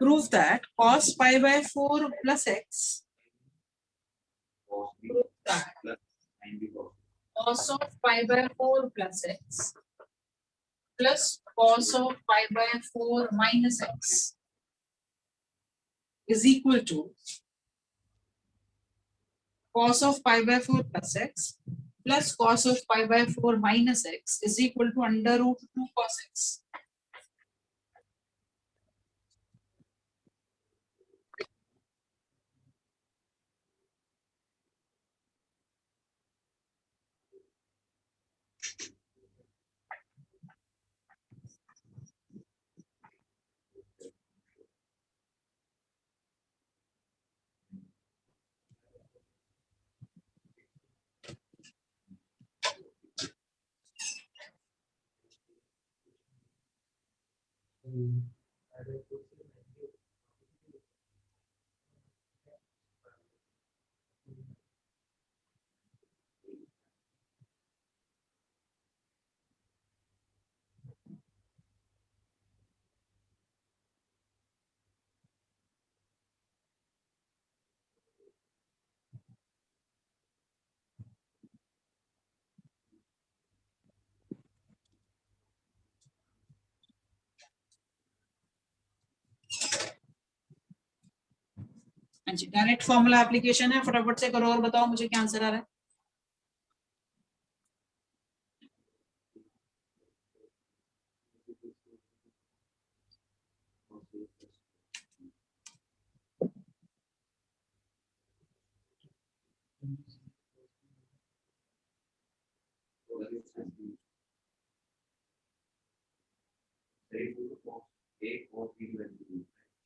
Prove that cos pi by 4 plus x. Prove that cos of pi by 4 plus x plus cos of pi by 4 minus x is equal to cos of pi by 4 plus x plus cos of pi by 4 minus x is equal to under root 2 cos x. Direct formula application है, फटाफट से करो और बताओ मुझे क्या answer आ रहा है।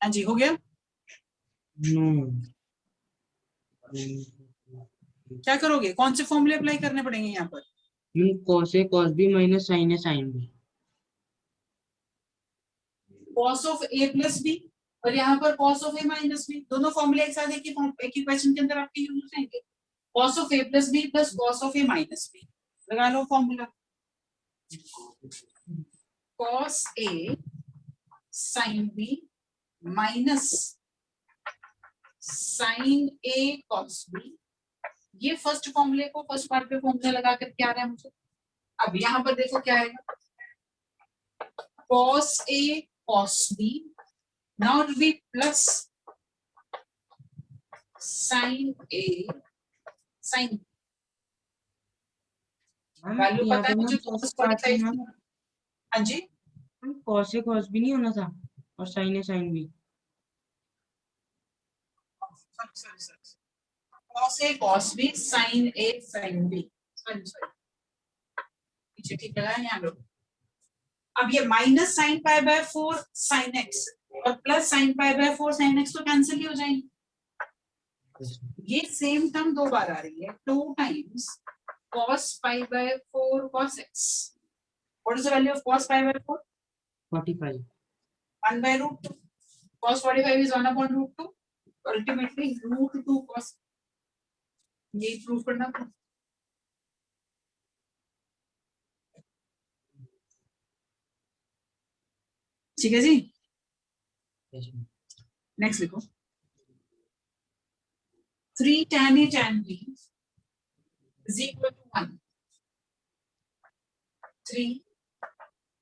हाँ जी, हो गया। क्या करोगे, कौन से फॉर्मूले अप्लाई करने पड़ेंगे यहाँ पर? cos a cos b minus sin a sin b। cos of a plus b और यहाँ पर cos of a minus b, दोनों फॉर्मूले एक साथ एक ही क्वेश्चन के अंदर आपके यूज हो जाएंगे। cos of a plus b plus cos of a minus b, लगा लो formula. cos a sin b minus sin a cos b, ये फर्स्ट फॉर्मूले को फर्स्ट पार्ट पे फॉर्मूला लगा कर क्या आ रहा है मुझे। अब यहाँ पर देखो क्या आएगा, cos a cos b now it will be plus sin a sin b। Value पता है मुझे, cos 45। हाँ जी, cos a cos b नहीं होना था और sin a sin b। cos a cos b sin a sin b, sorry पीछे ठीक लगा है यहाँ लोग। अब ये minus sine pi by 4 sine x और plus sine pi by 4 sine x तो कैंसिल ही हो जाएंगे। ये सेम टर्म दो बार आ रही है, 2 times cos pi by 4 cos x। What is the value of cos pi by 4? 45। 1 by root 2। Cos 45 is 1 upon root 2। Ultimately root 2 cos। ये proof करना था। ठीक है जी, नेक्स्ट लिखो। 3 tan a tan b is equal to 1। 3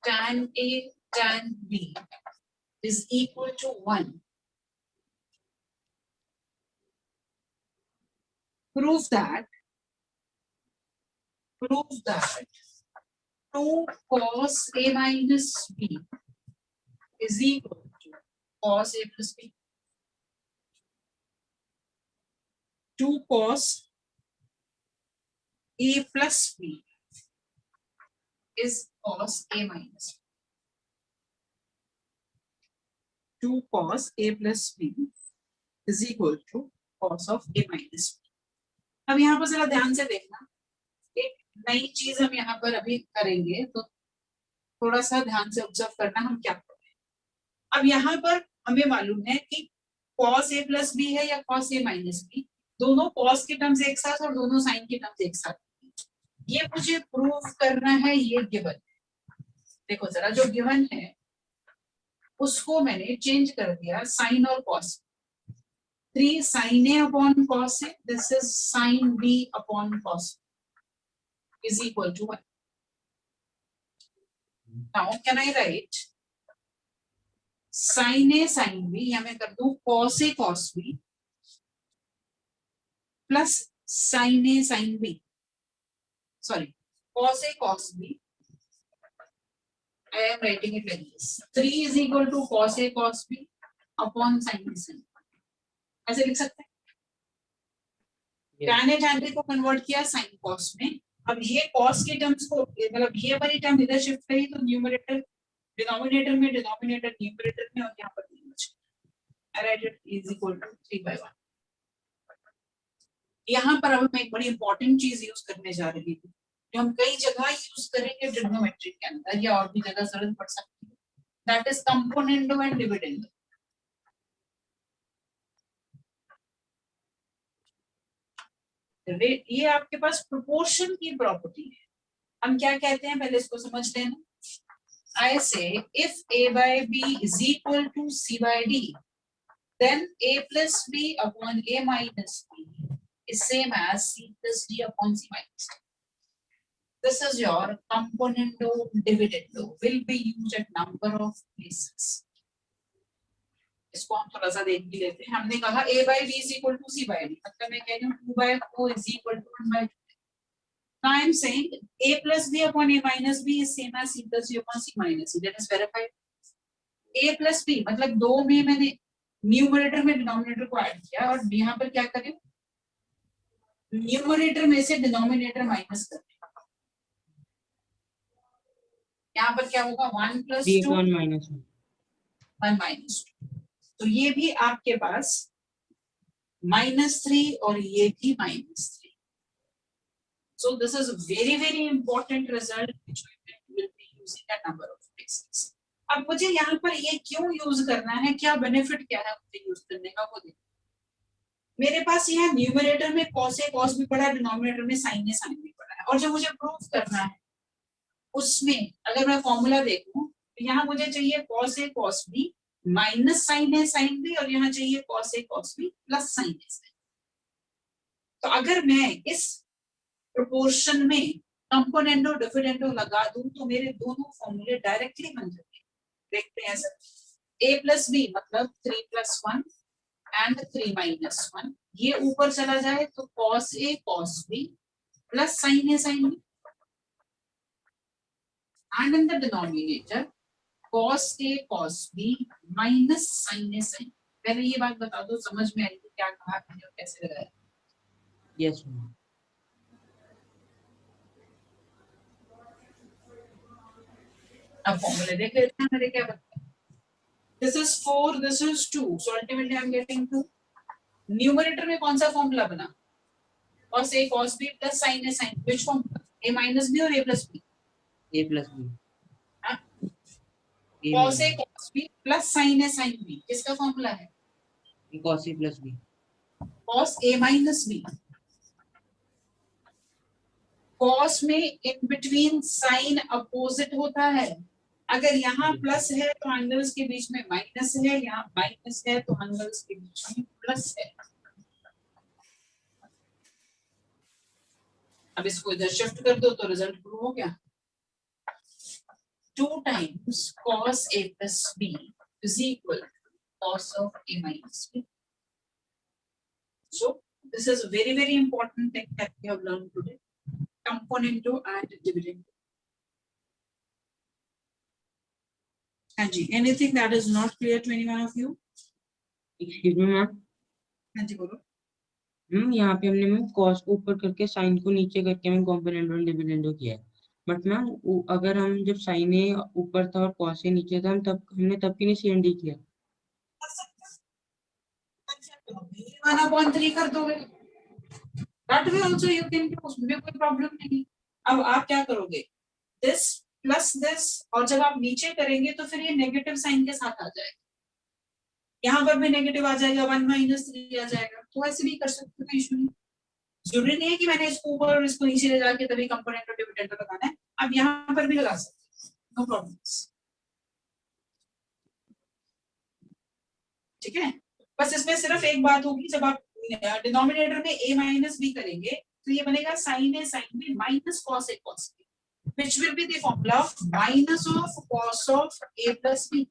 tan a tan b is equal to 1। Prove that 2 cos a minus b is equal to cos a plus b। 2 cos a plus b is cos a minus b। 2 cos a plus b is equal to cos of a minus b। अब यहाँ पर जरा ध्यान से देखना, एक नई चीज हम यहाँ पर अभी करेंगे, तो थोड़ा सा ध्यान से ऑब्जर्व करना हम क्या कर रहे हैं। अब यहाँ पर हमें मालूम है कि cos a प्लस b है या cos a माइनस b, दोनों cos के टर्म्स एक साथ और दोनों sin के टर्म्स एक साथ। ये मुझे प्रूव करना है, ये गिवन है। देखो जरा, जो गिवन है उसको मैंने चेंज कर दिया साइन और cos. 3 sin A upon cos A, this is sin B upon cos is equal to 1. Now can I write sin A sin B, या मैं कर दूं cos A cos B plus sin A sin B, sorry, cos A cos B. I am writing it like this. 3 is equal to cos A cos B upon sin A sin B. ऐसे लिख सकते हैं। tan A tan B को convert किया sin cos में। अब ये cos के टर्म्स को, मतलब ये वाली टर्म इधर शिफ्ट करी तो न्यूमरेटर डिनोमिनेटर में, डिनोमिनेटर न्यूमरेटर में, और यहाँ पर I write it is equal to 3/1. यहाँ पर अब मैं एक बड़ी इंपॉर्टेंट चीज यूज करने जा रही हूँ जो हम कई जगह यूज करेंगे ट्रिग्नोमेट्री के अंदर या और भी जगह जरूरत पड़ सकती है, that is componendo and dividendo. ये आपके पास प्रोपोर्शन की प्रॉपर्टी है। हम क्या कहते हैं पहले इसको समझ लेना। I say if A by B is equal to C by D, then A plus B upon A minus B is same as C plus D upon C minus D. This is your componendo dividendo, will be used at number of places. इसको हम थोड़ा सा देख भी लेते हैं। हमने कहा A by B is equal to C by D, मतलब मैं कह रही हूँ 2 by 4 is equal to 1 by 2. Now I am saying A plus B upon A minus B is same as C plus D upon C minus C. That is verified. A plus B मतलब दो में मैंने numerator में denominator को add किया और यहाँ पर क्या करें, न्यूमरेटर में से डिनोमिनेटर माइनस करें। यहाँ पर क्या होगा 1 plus 2 1 minus 1 1 minus 2, तो ये भी आपके पास -3 और ये भी -3. So this is very very important result which we will be using a number of places. अब मुझे यहाँ पर ये क्यों यूज करना है, क्या बेनिफिट क्या है मुझे यूज करने का वो देखो। मेरे पास यहाँ न्यूमरेटर में cos A cos B पड़ा है, डिनोमिनेटर में sin A sin B पड़ा है, और जो मुझे प्रूफ करना है उसमें अगर मैं फॉर्मूला देखूं तो यहाँ मुझे चाहिए cos A cos B minus sin A sin B, और यहाँ चाहिए cos A cos B plus sin A sin B. तो अगर मैं इस प्रोपोर्शन में कंपोनेंडो डिविडेंडो लगा दूं तो मेरे दोनों फॉर्मूले डायरेक्टली बन जाएंगे। देखते हैं सर, A प्लस बी मतलब 3 plus 1 एंड 3 minus 1, ये ऊपर चला जाए तो cos A cos B plus sin A sin B, and in the denominator cos A cos B minus sin A sin B. पहले ये बात बता दो समझ में आई क्या कहा मैंने और कैसे लगाया? yes अब फॉर्मूले देख लेते हैं मेरे क्या बनता है। This is 4, this is 2, so ultimately I'm getting 2. Numerator में कौन सा फॉर्मूला बना? cos A cos B plus sin A sin B. Which formula? A minus B और A plus B? A plus B. हाँ? A cos A minus cos B plus sin A sin B किसका formula है? cos A plus B. cos A minus B. cos में in between sin opposite होता है। अगर यहाँ plus है तो एंगल्स के बीच में माइनस है, यहाँ माइनस है तो एंगल्स के बीच में प्लस है। अब इसको इधर शिफ्ट कर दो तो रिजल्ट प्रूव हो गया। 2 times cos A plus B is equal to cos of A minus B. So this is a very very important thing that we have learned today, componendo and dividend. Anji, anything that is not clear to any one of you? excuse me ma'am. हाँ जी बोलो। यहाँ पे हमने ma'am cos को ऊपर करके sin को नीचे करके हमें कॉम्पोनेंडो और डिविडेंडो किया है, बट मैम अगर हम जब sin A ऊपर था और cos A नीचे था हम तब हमने तब क्यों नहीं CND किया? 1/3 कर दोगे, that way also you can do, उसमें कोई प्रॉब्लम नहीं। अब आप क्या करोगे, this प्लस दिस, और जब आप नीचे करेंगे तो फिर ये नेगेटिव साइन के साथ आ जाएगा, यहाँ पर भी नेगेटिव आ जाएगा, 1 minus 3 आ जाएगा। तो ऐसे भी कर सकते हो, इशू नहीं। जरूरी नहीं है कि मैंने इसको ऊपर और इसको नीचे ले जाके तभी कंपोनेंट और डिविडेंड लगाना है, आप यहाँ पर भी लगा सकते हो, नो प्रॉब्लम। ठीक है, बस इसमें सिर्फ एक बात होगी, जब आप डिनोमिनेटर में a माइनस बी करेंगे तो ये बनेगा sine a sine b minus cos a cos b, which will be the formula of minus of cos of a plus b।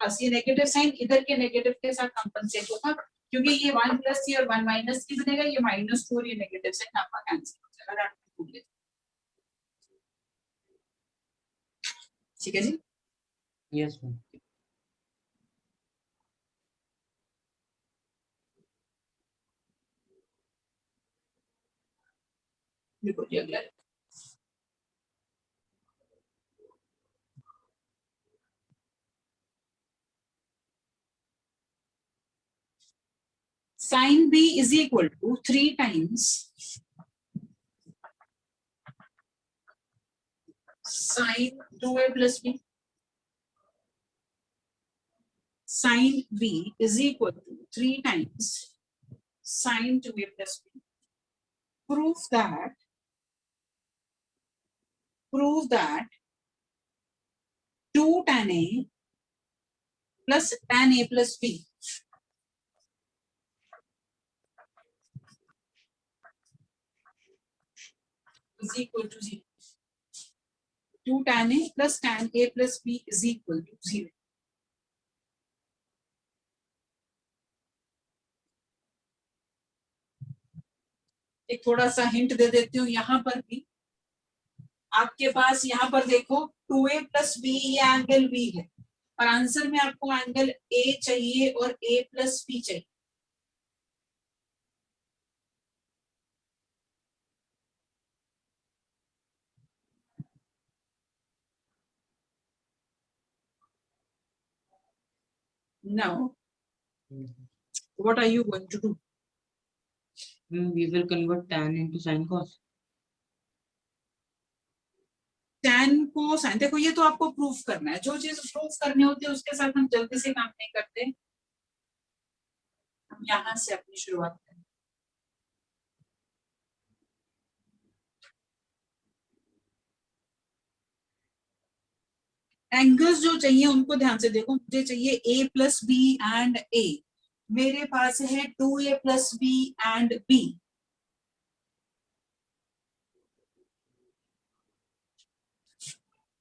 बस ये नेगेटिव साइन इधर के नेगेटिव के साथ कंपनसेट होगा, क्योंकि ये 1 प्लस सी और 1 माइनस सी बनेगा, ये -2 और ये नेगेटिव साइन आपका कैंसिल हो जाएगा। ठीक है जी, यस मैम। देखो जी अगला, sin b is equal to 3 times sin 2a plus b। Sin b is equal to 3 times sin 2a plus b। Prove that 2 tan a plus tan a plus b is equal to 0। 2 tan a plus tan a plus b is equal to 0। एक थोड़ा सा hint दे देती हूँ यहाँ पर भी, आपके पास यहाँ पर देखो 2a प्लस बी ये एंगल बी है, और आंसर में आपको एंगल ए चाहिए और a प्लस बी चाहिए। Now, what are you going to do? We will convert tan into sin cos। tan को sin, देखो ये तो आपको प्रूफ करना है, जो चीज प्रूफ करनी होती है उसके साथ हम जल्दी से काम नहीं करते। हम यहाँ से अपनी शुरुआत करें। एंगल्स जो चाहिए उनको ध्यान से देखो, मुझे चाहिए a plus b and a, मेरे पास है 2a plus b and b।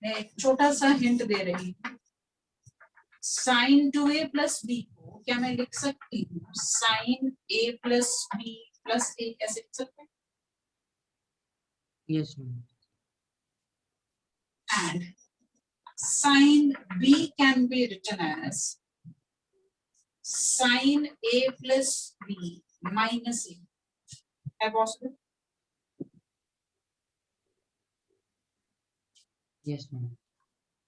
मैं एक छोटा सा हिंट दे रही हूँ, साइन 2a प्लस बी को क्या मैं लिख सकती हूँ sine a plus B plus a, कैसे लिख सकते हैं? Yes ma'am. And sin b can be written as sin a plus b minus a। है possible? Yes ma'am.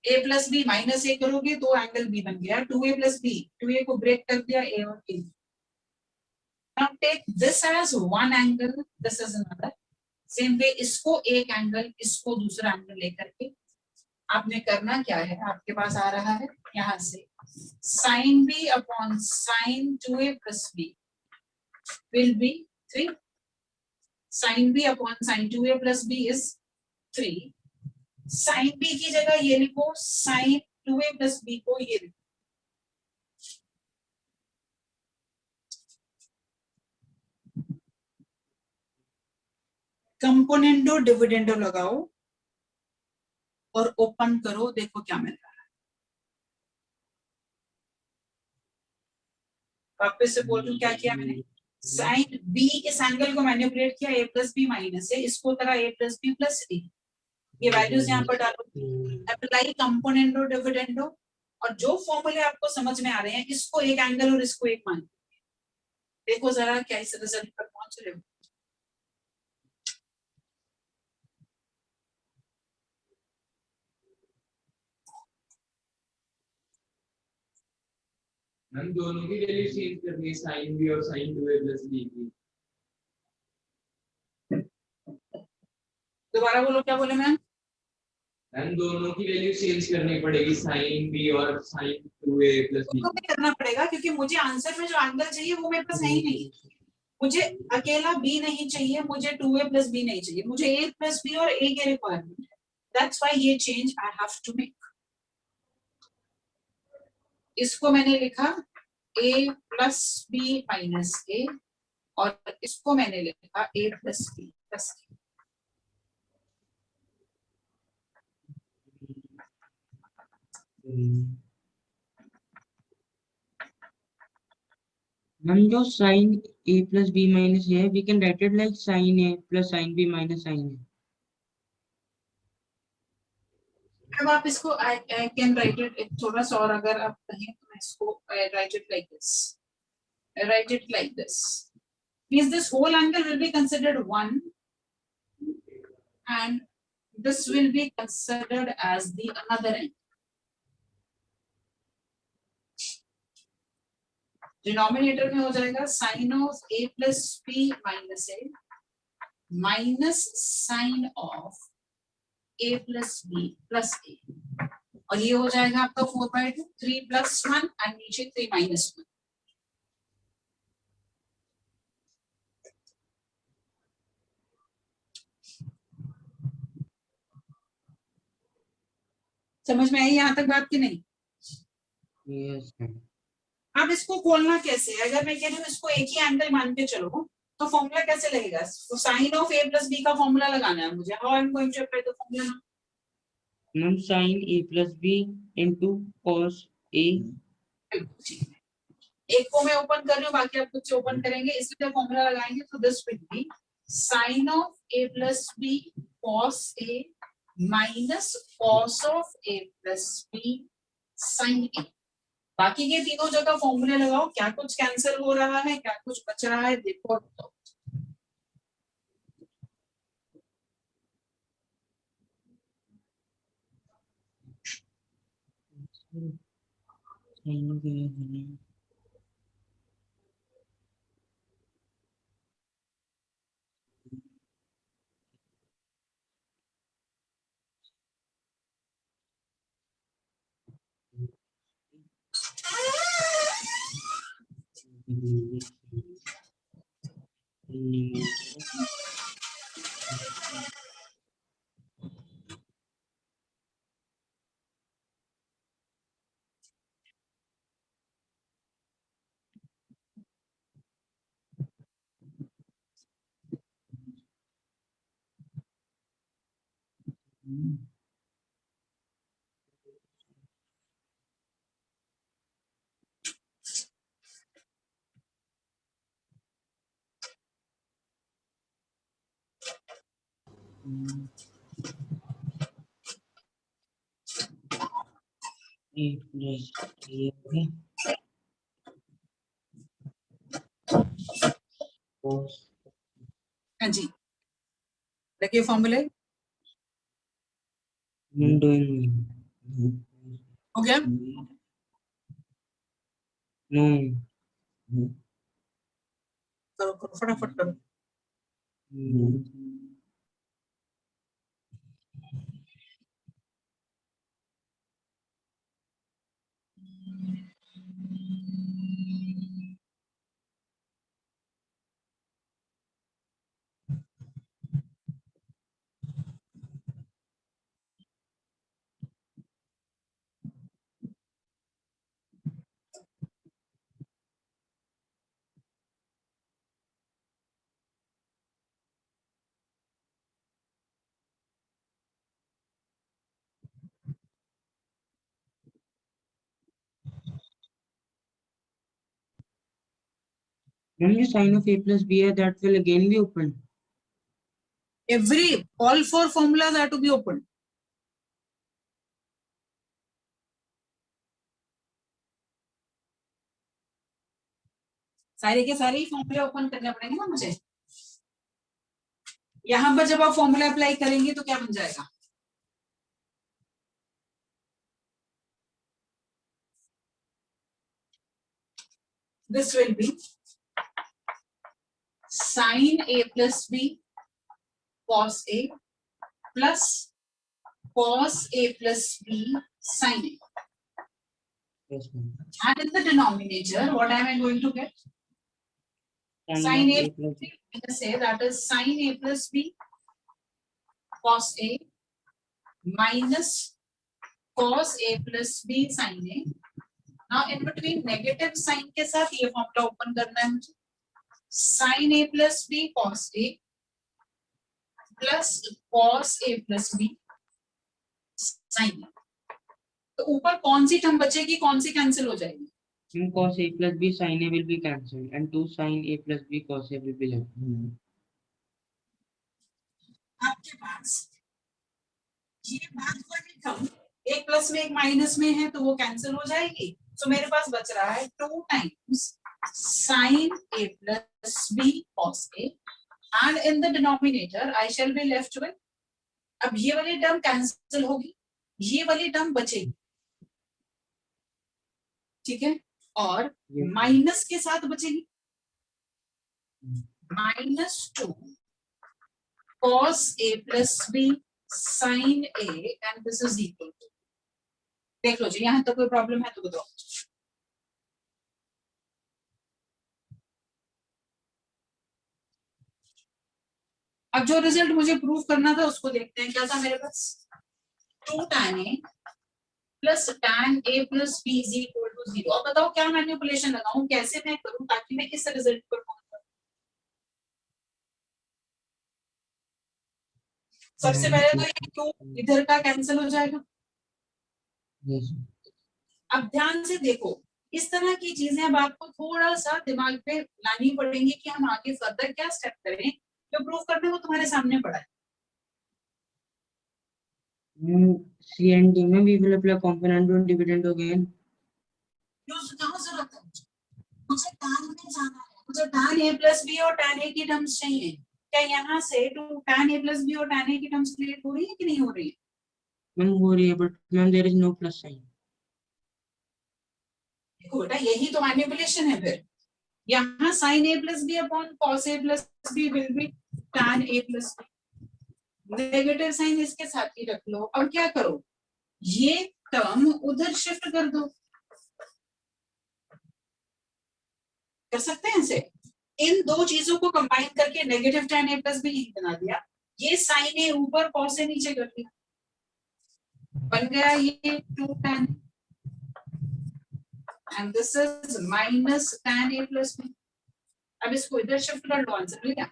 a plus B minus A करोगे तो एंगल b बन गया, 2a plus B, 2a को ब्रेक कर दिया a और a। Now take this as one angle, this is another। Same way इसको एक एंगल, इसको दूसरा एंगल लेकर के आपने करना क्या है, आपके पास आ रहा है यहाँ से sin b upon sin 2a plus b will be 3। sin b upon sin 2a plus b is 3। sin b की जगह ये लिखो sin 2a प्लस b को ये लिखो। कंपोनेंडो डिविडेंडो लगाओ और ओपन करो, देखो क्या मिल रहा है। वापस से बोल रही हूँ क्या किया मैंने, साइन बी इस एंगल को मैनिपुलेट किया, a प्लस बी माइनस है, इसको करा a प्लस बी प्लस ए। ये वैल्यूज यहाँ पर डालो, अप्लाई कंपोनेंडो डिविडेंडो, और जो फॉर्मूले आपको समझ में आ रहे हैं इसको एक एंगल और इसको एक मान, देखो जरा क्या इस रिजल्ट पर पहुंच रहे हो। हम दोनों की वैल्यू चेंज करनी है, sin b और sin 2a प्लस b की। दोबारा बोलो, क्या बोले मैम? हम दोनों की वैल्यू चेंज करनी पड़ेगी, sin b और sin 2a प्लस b। तो करना पड़ेगा क्योंकि मुझे आंसर में जो एंगल चाहिए वो मेरे पास है ही नहीं। मुझे अकेला b नहीं चाहिए, मुझे 2a प्लस b नहीं चाहिए, मुझे a प्लस b और a के रिक्वायरमेंट है। दैट्स व्हाई ये change I have to make. इसको मैंने लिखा a plus B minus a, और इसको मैंने लिखा a plus B plus a. हम जो sine a plus b minus a है, we can write it like sin a plus sin b minus sin a. अब आप इसको I can write it थोड़ा सा और अगर आप कहें तो मैं इसको write it like this. I write it like this. Means this whole angle will be considered 1 and this will be considered as the another angle. Denominator में हो जाएगा sine of a plus B minus A minus sine of a plus B plus A, और ये हो जाएगा आपका 4/2, 3 plus 1 and नीचे 3 minus 1। समझ में आई यहाँ तक बात की नहीं? Yes, ma'am. अब इसको खोलना कैसे है? अगर मैं कह रही हूँ इसको एक ही एंगल मान के चलो तो फॉर्मूला कैसे लगेगा? तो sine of a plus b का फॉर्मूला लगाना है मुझे। How I am going to apply the formula? Ma'am, sin a plus b into cos a. एक को मैं ओपन कर रही हूँ, बाकी आप खुद से ओपन करेंगे। इसलिए फॉर्मूला लगाएंगे तो this will be sine of a plus b cos a minus cos of a plus b sin a। बाकी के तीनों जगह फॉर्मूले लगाओ, क्या कुछ कैंसिल हो रहा है, क्या कुछ बच रहा है, देखो और बताओ। Sin of a plus a cos. हाँ जी, देखिए फॉर्मूले I'm doing हो गया। no. करो करो फटाफट करो। When the sin of a plus b है, that will again be open. all four formulas are to be opened. सारे के सारे ही फॉर्मूले ओपन करने पड़ेंगे ना मुझे। यहाँ पर जब आप फॉर्मूला अप्लाई करेंगे तो क्या बन जाएगा? This will be sin a plus b cos a plus cos a plus b sin a. Yes, ma'am. And in the denominator, what am I going to get? Sin a plus b. Let us say that is sin a plus b cos a minus cos a plus b sin a now in between negative sine के साथ ये formula open करना है मुझे, sin a plus b cos a plus cos a plus b sin a। तो ऊपर कौन सी term बचेगी, कौन सी कैंसिल हो जाएगी? cos a plus b sin a will be cancelled and 2 sin a plus b cos a will be left. आपके पास ये बाद वाली टर्म एक प्लस में एक माइनस में है तो वो कैंसिल हो जाएगी। तो मेरे पास बच रहा है 2 times sin a plus b cos a and in the denominator I shall be left with, अब ये वाली टर्म कैंसिल होगी, ये वाली टर्म बचेगी, ठीक है, और माइनस के साथ बचेगी -2 cos a plus b sin a and this is equal to, देख लो जी यहाँ तो कोई प्रॉब्लम है तो बताओ। अब जो रिजल्ट मुझे प्रूव करना था उसको देखते हैं, क्या था मेरे पास, 2 tan a plus tan a plus b is equal to 0। अब बताओ क्या मैनिपुलेशन लगाऊं, कैसे मैं करूं ताकि मैं इस रिजल्ट पर पहुंच जाऊं। सबसे पहले तो ये 2 इधर का कैंसिल हो जाएगा। Yes. अब ध्यान से देखो, इस तरह की चीजें अब आपको थोड़ा सा दिमाग पे लानी पड़ेंगी कि हम आगे फर्दर क्या स्टेप करें। जो प्रूव करने को तुम्हारे सामने पड़ा है, C and D में we will apply component on dividend again. कहाँ जरूरत है मुझे tan में जाना है, मुझे tan a प्लस बी और tan a की टर्म्स चाहिए। क्या यहाँ से tan a प्लस बी और tan a की टर्म्स क्रिएट हो रही है कि नहीं हो रही है? मैम हो रही है but ma'am there is no plus sign. देखो बेटा यही तो मैनिपुलेशन है। फिर यहाँ sin a plus b upon cos a plus b will be tan a plus b, negative sine इसके साथ ही रख लो और क्या करो, ये टर्म उधर शिफ्ट कर दो। कर सकते हैं इसे, इन दो चीजों को कंबाइन करके negative tan a plus b यही बना दिया, ये sin a ऊपर cos a नीचे कर दिया, बन गया ये 2 tan and this is minus tan a plus b। अब इसको इधर शिफ्ट कर लो, आंसर मिल गया।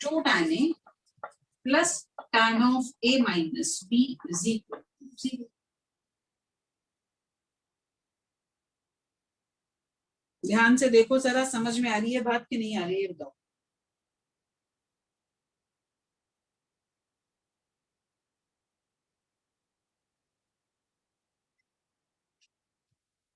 Two tan a plus tan of a minus b is equal to 0। ध्यान से देखो जरा, समझ में आ रही है बात कि नहीं आ रही है बताओ।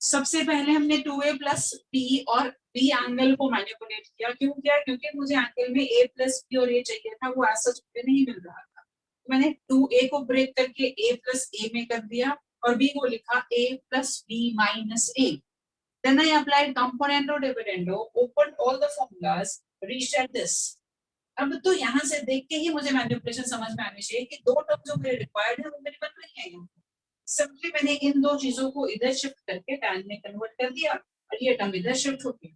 सबसे पहले हमने 2a प्लस b और b एंगल को मैनिपुलेट किया। क्यों किया? क्योंकि मुझे एंगल में a प्लस b और a चाहिए था, वो ऐसा मुझे नहीं मिल रहा था। तो मैंने 2a को ब्रेक करके a प्लस a में कर दिया और b को लिखा a plus b minus a। Then I applied componendo dividendo, opened all the formulas, reached at this। अब तो यहाँ से देख के ही मुझे मैनिपुलेशन समझ में आनी चाहिए कि दो टर्म जो मेरे रिक्वायर्ड है वो मेरी बन रही है। सिंपली मैंने इन दो चीजों को इधर शिफ्ट करके tan में कन्वर्ट कर दिया और ये टर्म इधर शिफ्ट हो गया।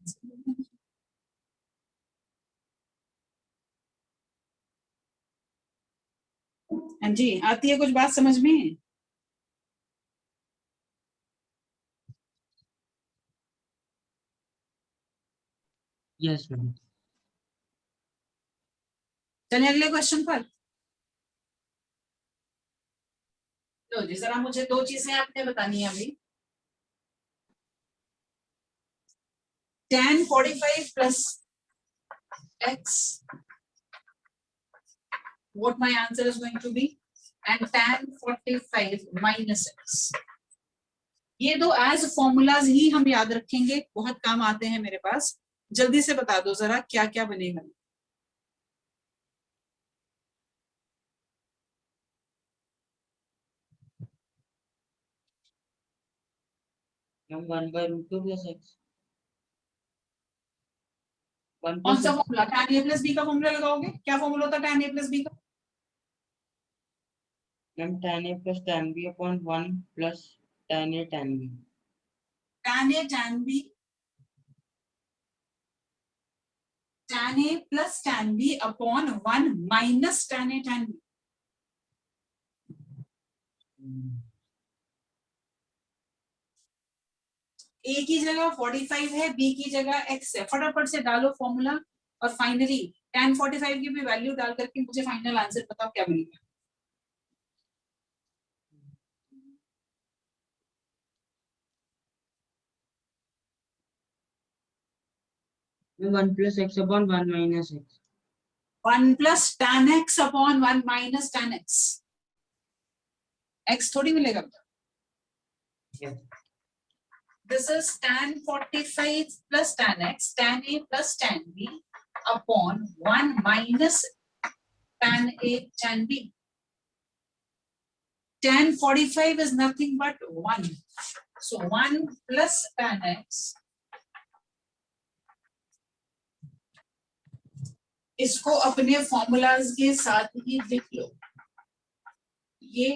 हाँ जी, आती है कुछ बात समझ में? Yes ma'am. चलिए अगले क्वेश्चन पर। तो जी जरा मुझे दो चीजें आपने बतानी है अभी। tan 45 plus x, what my answer is going to be, and tan 45 minus x। ये दो एज फॉर्मूलाज ही हम याद रखेंगे, बहुत काम आते हैं मेरे पास। जल्दी से बता दो जरा क्या क्या बनेगा। Ma'am 1/√2 plus x। कौन सा फॉर्मूला? tan a प्लस बी का फॉर्मूला लगाओगे। क्या फॉर्मूला होता है tan a प्लस बी का? Ma'am tan a plus tan b upon 1 plus tan a tan b। tan a tan b, tan tan A plus tan B upon 1 minus tan A tan B. A की जगह 45 है, B की जगह x है, फटाफट से डालो formula और फाइनली tan 45 की भी वैल्यू डाल करके मुझे फाइनल आंसर बताओ क्या मिलेगा। One plus x upon one minus x. 1 plus tan x upon 1 minus tan x, x थोड़ी मिलेगा। This is tan 45 plus tan x, tan A plus tan B upon 1 minus tan A tan B. Tan 45 is nothing but 1. So 1 plus tan x. इसको अपने formulas के साथ ही लिख लो। ये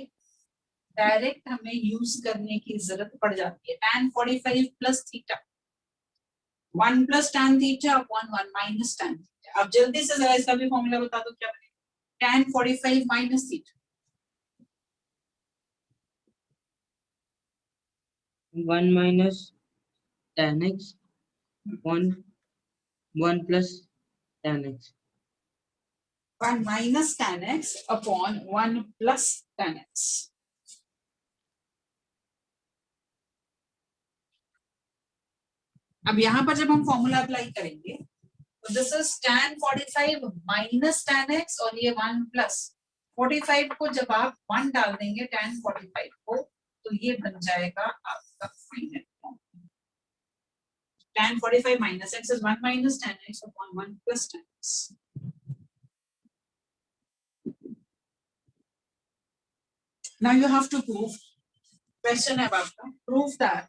direct हमें use करने की जरूरत पड़ जाती है। tan 45 plus theta, 1 plus tan theta upon 1 minus tan theta। अब जल्दी से जरा इसका भी फॉर्मूला बता दो क्या बनेगा। tan 45 minus theta, 1 minus tan x upon 1 plus tan x। 1 minus tan x upon 1 plus tan x। अब यहां पर जब हम फॉर्मूला अप्लाई करेंगे तो this is tan 45 minus tan x और ये 1 प्लस 45 को जब आप 1 डाल देंगे tan 45 को तो ये बन जाएगा आपका final formula. tan 45 minus x is 1 minus tan x upon 1 plus tan x। Now you have to prove, question है आपका, prove that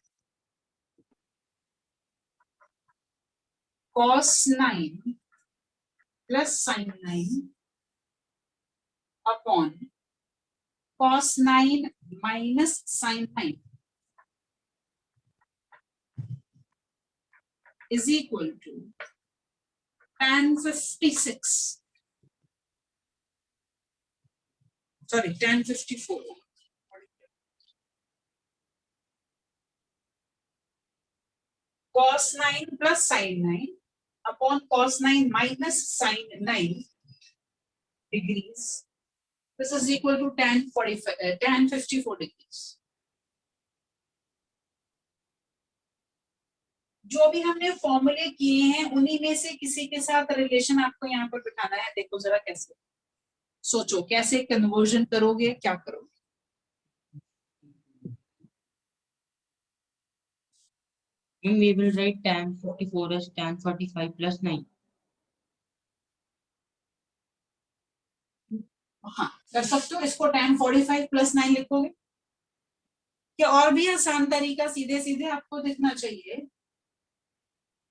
cos 9 plus sin 9 upon cos 9 minus sin 9 is equal to tan 56, sorry, tan 54। cos 9 plus sin 9 upon cos 9 minus sin 9 degrees, this is equal to tan 45, tan 54 degrees। जो भी हमने फॉर्मूले किए हैं उन्हीं में से किसी के साथ रिलेशन आपको यहाँ पर बिठाना है। देखो जरा कैसे, सोचो कैसे कन्वर्जन करोगे, क्या करोगे। We will write tan 44 as tan 45 plus 9। हाँ कर सकते हो, इसको tan 45 plus 9 लिखोगे क्या। और भी आसान तरीका सीधे सीधे आपको दिखना चाहिए।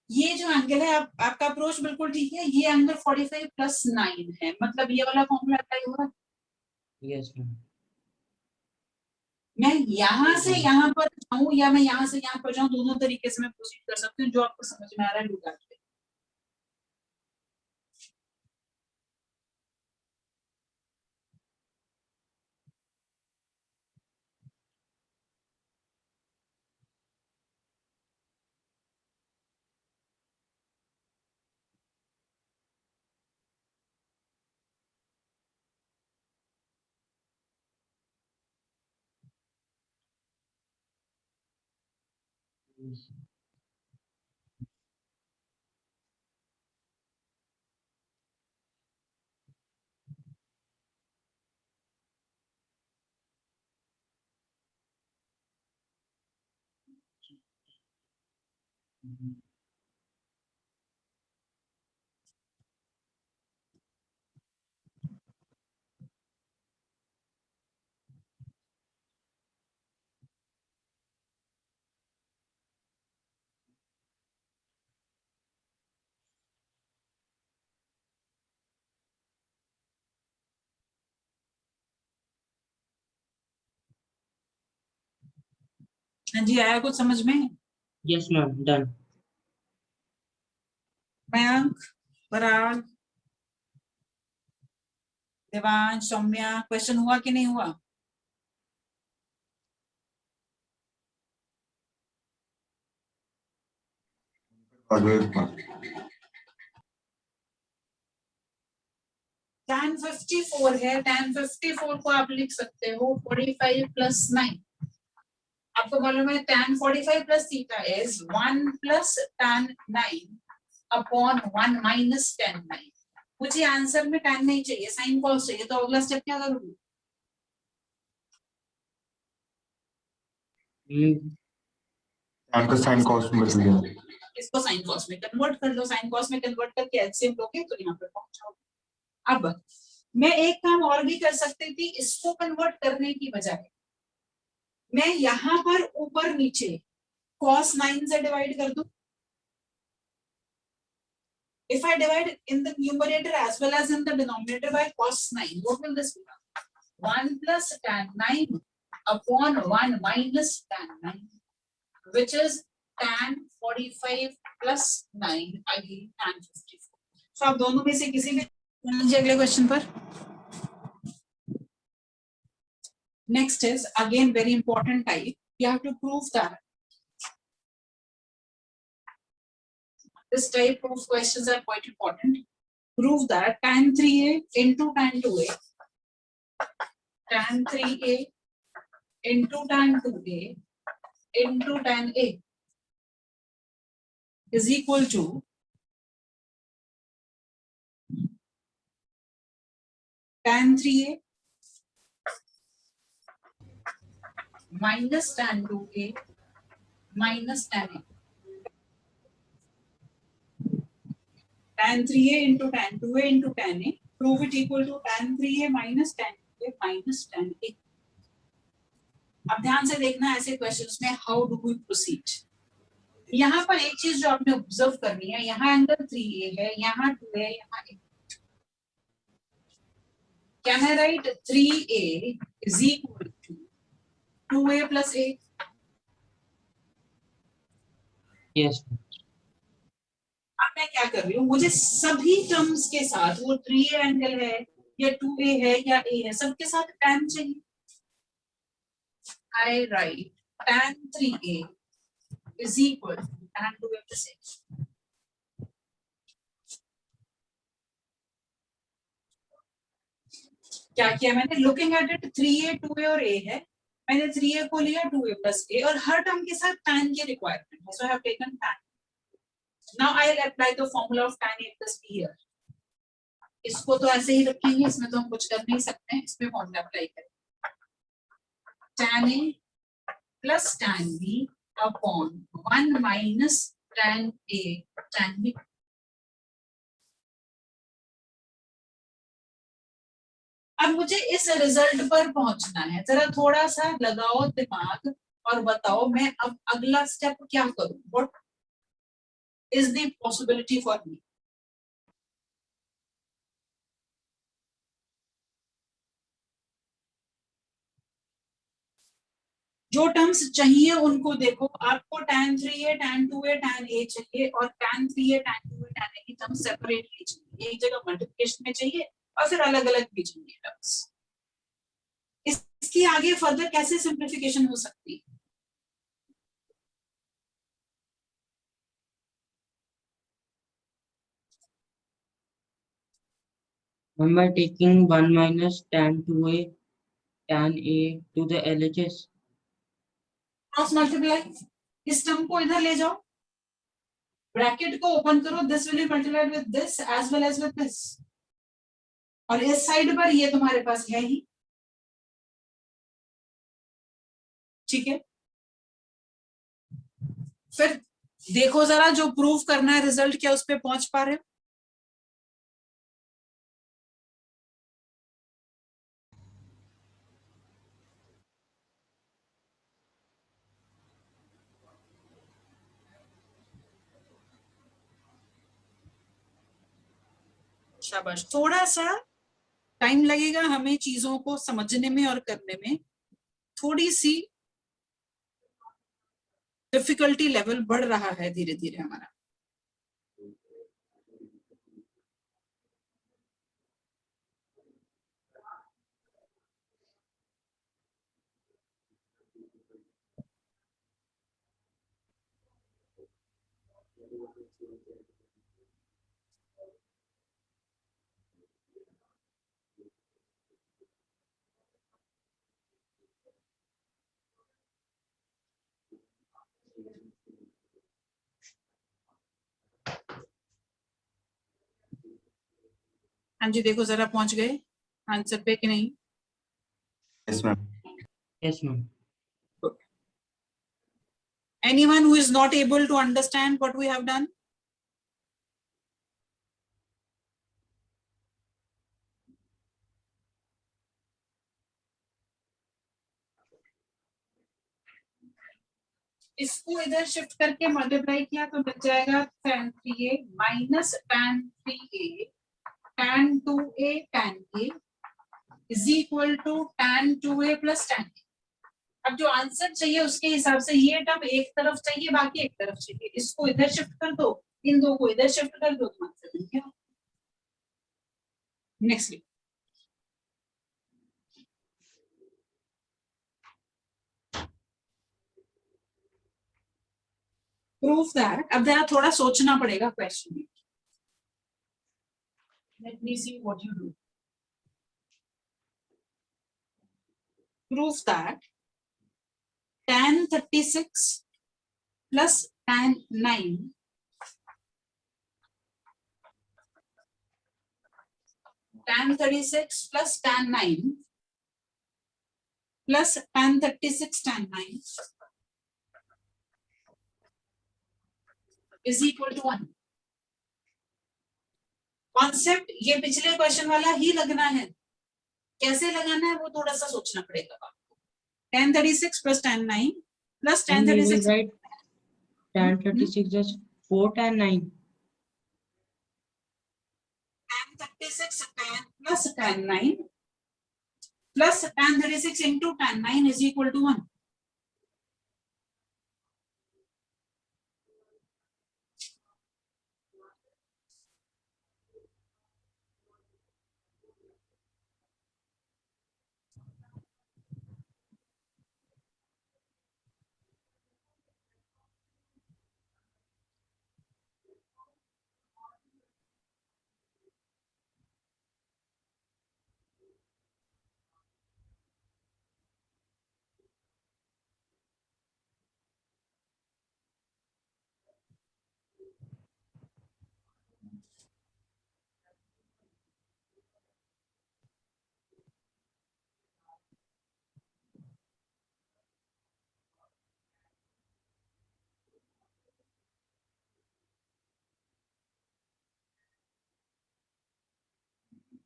ये जो एंगल है आपका अप्रोच बिल्कुल ठीक है, ये एंगल 45 plus 9 है, मतलब ये वाला फॉर्मूला अप्लाई हो रहा है। Yes ma'am. मैं यहाँ से यहाँ पर जाऊं या मैं यहाँ से यहाँ पर जाऊं, दोनों तरीके से मैं प्रोसीड कर सकती हूँ, जो आपको समझ में आ रहा है लुक एट इट। हाँ जी, आया कुछ समझ में? Yes ma'am, done. Mayank Parag, Devansh, Saumya, question हुआ कि नहीं हुआ? tan 54 है, tan 54 को आप लिख सकते हो 45 प्लस 9। आपको मालूम है tan 45 plus theta is 1 plus tan 9 upon 1 minus tan 9। मुझे आंसर में tan नहीं चाहिए, साइन कॉस चाहिए, तो अगला स्टेप क्या करूंगी? tan का साइन कॉस में बदल दिया। इसको साइन कॉस में कन्वर्ट कर लो, साइन कॉस में कन्वर्ट करके एलसीएम लोगे तो यहाँ पे पहुंच जाओगे। अब मैं एक काम और भी कर सकती थी, इसको कन्वर्ट करने की बजाय मैं यहाँ पर ऊपर नीचे cos 9 से डिवाइड कर दूं। If I divide in the numerator as well as in the denominator by cos 9, what will this become? 1 plus tan 9 upon 1 minus tan 9, which is tan 45 plus 9 again tan 54. So आप दोनों में से किसी भी अगले question पर। Next is again very important type. You have to prove that this type of questions are quite important. Prove that tan 3a into tan 2a, tan 3a into tan 2a into tan a is equal to tan 3a minus tan 2a minus tan a. Tan 3a into tan 2a into tan a, prove it equal to tan 3a minus tan 2a minus tan a. अब ध्यान से देखना ऐसे questions में how do we proceed. यहाँ पर एक चीज जो आपने ऑब्जर्व करनी है, यहाँ एंगल 3a है, यहाँ 2a, यहाँ a। Can I write 3a is equal to 2a plus a? Yes. अब मैं क्या कर रही हूँ, मुझे सभी टर्म्स के साथ, वो 3a एंगल है या 2a है या a है, सबके साथ tan चाहिए। I write tan 3a is equal to tan 2a plus a. क्या किया मैंने? Looking at it 3a 2a और a है, मैंने 3a को लिया 2a plus a और हर टर्म के साथ tan की रिक्वायरमेंट है, so I have taken tan. Now I'll apply the formula of tan a plus b here. इसको तो ऐसे ही रखेंगे, इसमें तो हम कुछ कर नहीं सकते हैं, इसमें फॉर्मूला अप्लाई करें। tan a plus tan b upon 1 minus tan a tan b. अब मुझे इस रिजल्ट पर पहुंचना है, जरा थोड़ा सा लगाओ दिमाग और बताओ मैं अब अगला स्टेप क्या करूं? What is the possibility for me? जो टर्म्स चाहिए उनको देखो, आपको tan 3a tan 2a tan a चाहिए और tan 3a tan 2a tan a की टर्म्स सेपरेटली चाहिए, एक जगह मल्टीप्लिकेशन में चाहिए और फिर अलग अलग भी चाहिए टर्म्स। इसकी आगे फर्दर कैसे सिंप्लीफिकेशन हो सकती है? By taking 1 minus tan 2a tan a to the LHS. Cross multiply, इस टर्म को इधर ले जाओ, ब्रैकेट को ओपन करो, this will be multiplied with this as well as with this, और इस साइड पर ये तुम्हारे पास है ही, ठीक है। फिर देखो जरा जो प्रूव करना है रिजल्ट, क्या उस पर पहुंच पा रहे हो? शाबाश, थोड़ा सा टाइम लगेगा हमें चीजों को समझने में और करने में, थोड़ी सी डिफिकल्टी लेवल बढ़ रहा है धीरे धीरे हमारा। हाँ जी, देखो जरा पहुंच गए आंसर पे कि नहीं? Yes, ma'am. Yes, ma'am. Anyone who is not able to understand what we have done? इसको इधर शिफ्ट करके मल्टीप्लाई किया तो बच जाएगा tan 3a minus tan 3a tan 2a tan a is equal to tan 2a plus tan a। अब जो answer चाहिए उसके हिसाब से ये टर्म एक तरफ चाहिए, बाकी एक तरफ चाहिए। इसको इधर शिफ्ट कर दो, इन दो को इधर शिफ्ट कर दो, तो आंसर मिल गया। नेक्स्ट प्रूफ दैट, अब जरा थोड़ा सोचना पड़ेगा क्वेश्चन में। Let me see what you do. Proof that tan 36 plus tan 9 tan 36 plus tan 9 plus tan 36 tan 9 is equal to 1। Concept ये पिछले क्वेश्चन वाला ही लगना है, कैसे लगाना है वो थोड़ा सा सोचना पड़ेगा आपको। tan 36 plus tan 9 plus tan And we will 36 write tan 36 as 4 tan 9. tan 36 tan plus tan 9 plus tan 36 into tan 9 is equal to 1।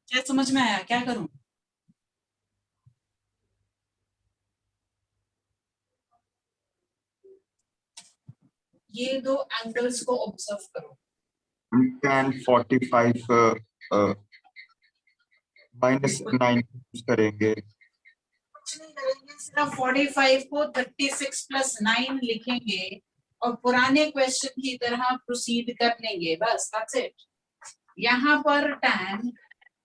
क्या समझ में आया, क्या करूं? ये दो एंगल्स को ऑब्जर्व करो। tan 45 minus 9 यूज करेंगे। कुछ नहीं करेंगे, सिर्फ 45 को 36 प्लस 9 लिखेंगे और पुराने क्वेश्चन की तरह प्रोसीड कर लेंगे, बस दैट्स इट। यहाँ पर tan,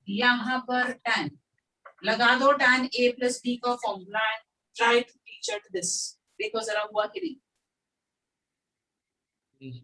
यहाँ पर tan लगा दो, tan a प्लस b का formula and try to teach it this. देखो जरा हुआ कि नहीं। Yes.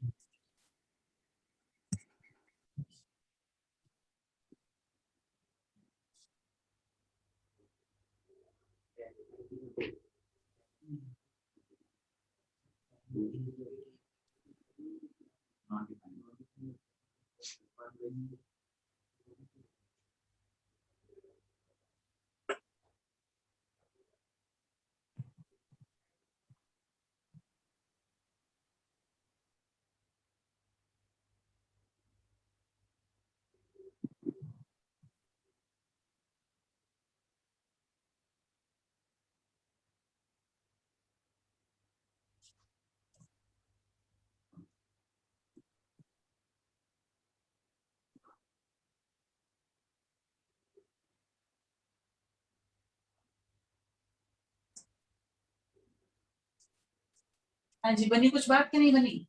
हाँ जी, बनी कुछ बात कि नहीं बनी?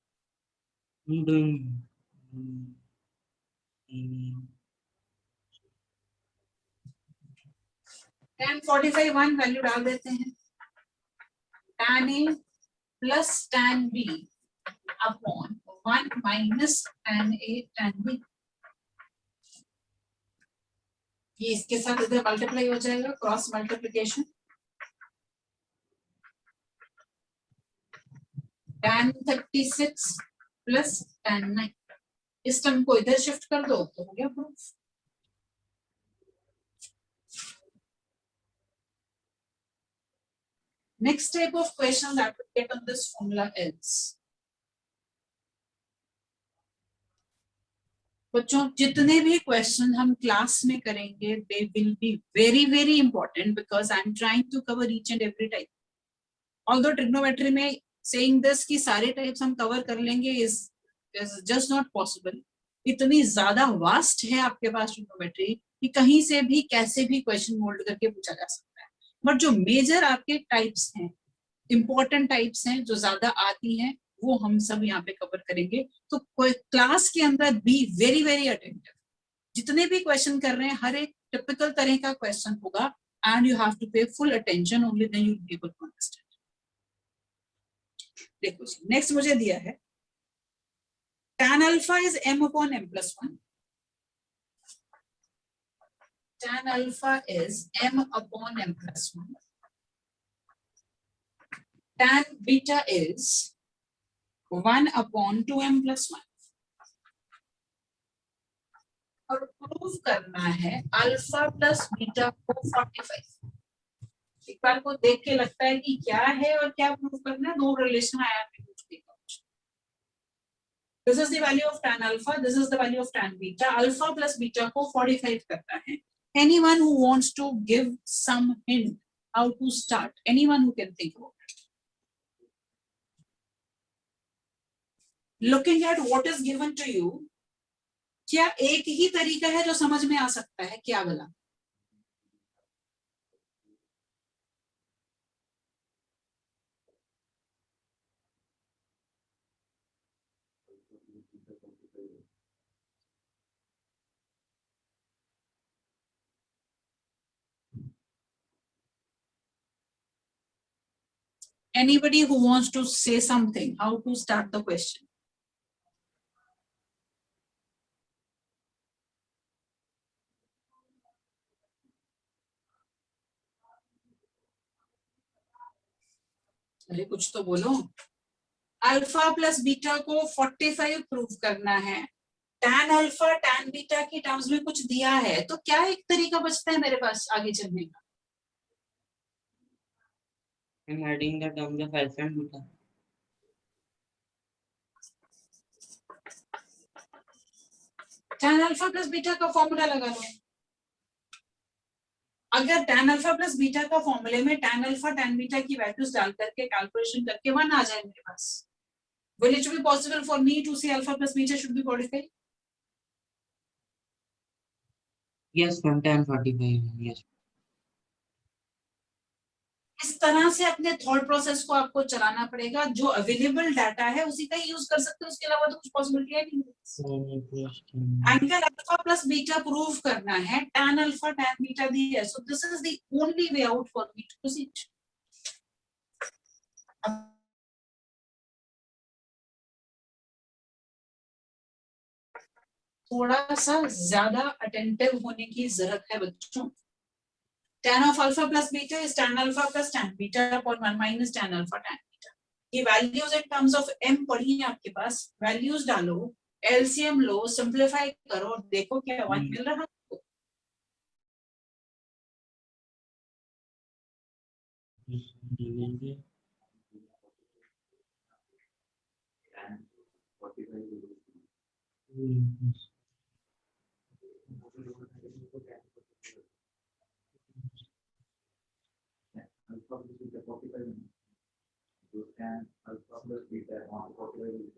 I'm doing. tan 45 1 वैल्यू डाल देते हैं, tan a plus tan b upon 1 minus tan A tan B, ये इसके साथ इधर मल्टीप्लाई हो जाएगा, cross multiplication, tan 36 plus tan 9, इस टर्म को इधर शिफ्ट कर दो तो हो गया proof. Next type of question that we get on this formula is, बच्चों जितने भी क्वेश्चन हम क्लास में करेंगे they will be very very important because I am trying to cover each and every type. Although trigonometry में saying this कि सारे types हम कवर कर लेंगे is just not possible. इतनी ज्यादा वास्ट है आपके पास ट्रिग्नोमेट्री कि कहीं से भी कैसे भी क्वेश्चन मोल्ड करके पूछा जा सकता है, बट जो मेजर आपके टाइप्स हैं, इंपॉर्टेंट टाइप्स हैं जो ज्यादा आती हैं, वो हम सब यहाँ पे कवर करेंगे। तो क्लास के अंदर बी वेरी वेरी अटेंटिव, जितने भी क्वेश्चन कर रहे हैं हर एक टिपिकल तरह का क्वेश्चन होगा and you have to pay full attention, only then you will be able to understand. देखो जी नेक्स्ट मुझे दिया है tan alpha is m upon m plus 1. Tan alpha is m upon m plus 1. Tan beta is 1 upon 2m plus 1. और prove करना है alpha plus beta को 45। एक बार को देख के लगता है कि क्या है और क्या प्रूव करना है, दो रिलेशन आया है। This is the value of tan alpha, this is the value of tan beta. Alpha plus beta को 45 करता है। Anyone who wants to give some hint how to start, anyone who can think about it. Looking at what is given to you, क्या एक ही तरीका है जो समझ में आ सकता है? क्या बोला? Anybody who wants to say something, how to start the question? अरे कुछ तो बोलो। अल्फा प्लस बीटा को 45 प्रूव करना है, tan अल्फा tan बीटा की टर्म्स में कुछ दिया है, तो क्या एक तरीका बचता है मेरे पास आगे चलने का? I'm adding the terms of alpha and beta. tan alpha plus beta का फॉर्मूला लगा लो। अगर tan अल्फा प्लस बीटा का फॉर्मूले में tan अल्फा tan बीटा की वैल्यूज डाल करके कैलकुलेशन करके 1 आ जाए मेरे पास, will it be possible for me to say alpha plus beta should be 45? Yes, from tan 45. Yes. इस तरह से अपने थॉट प्रोसेस को आपको चलाना पड़ेगा, जो अवेलेबल डाटा है उसी का ही यूज कर सकते हो, उसके अलावा तो कुछ पॉसिबिलिटी है नहीं। Angle alpha plus beta prove करना है, tan अल्फा tan बीटा दिया है, so this is the only way out for me to proceed. थोड़ा सा ज्यादा अटेंटिव होने की जरूरत है बच्चों। tan of alpha plus beta is tan alpha plus tan beta upon 1 minus tan alpha tan beta. ये values in terms of m पढ़ी है आपके पास, वैल्यूज डालो, एलसीएम लो, सिंपलीफाई करो, देखो क्या 1 मिल रहा है। Alpha plus beta 45 so tan alpha plus beta on 45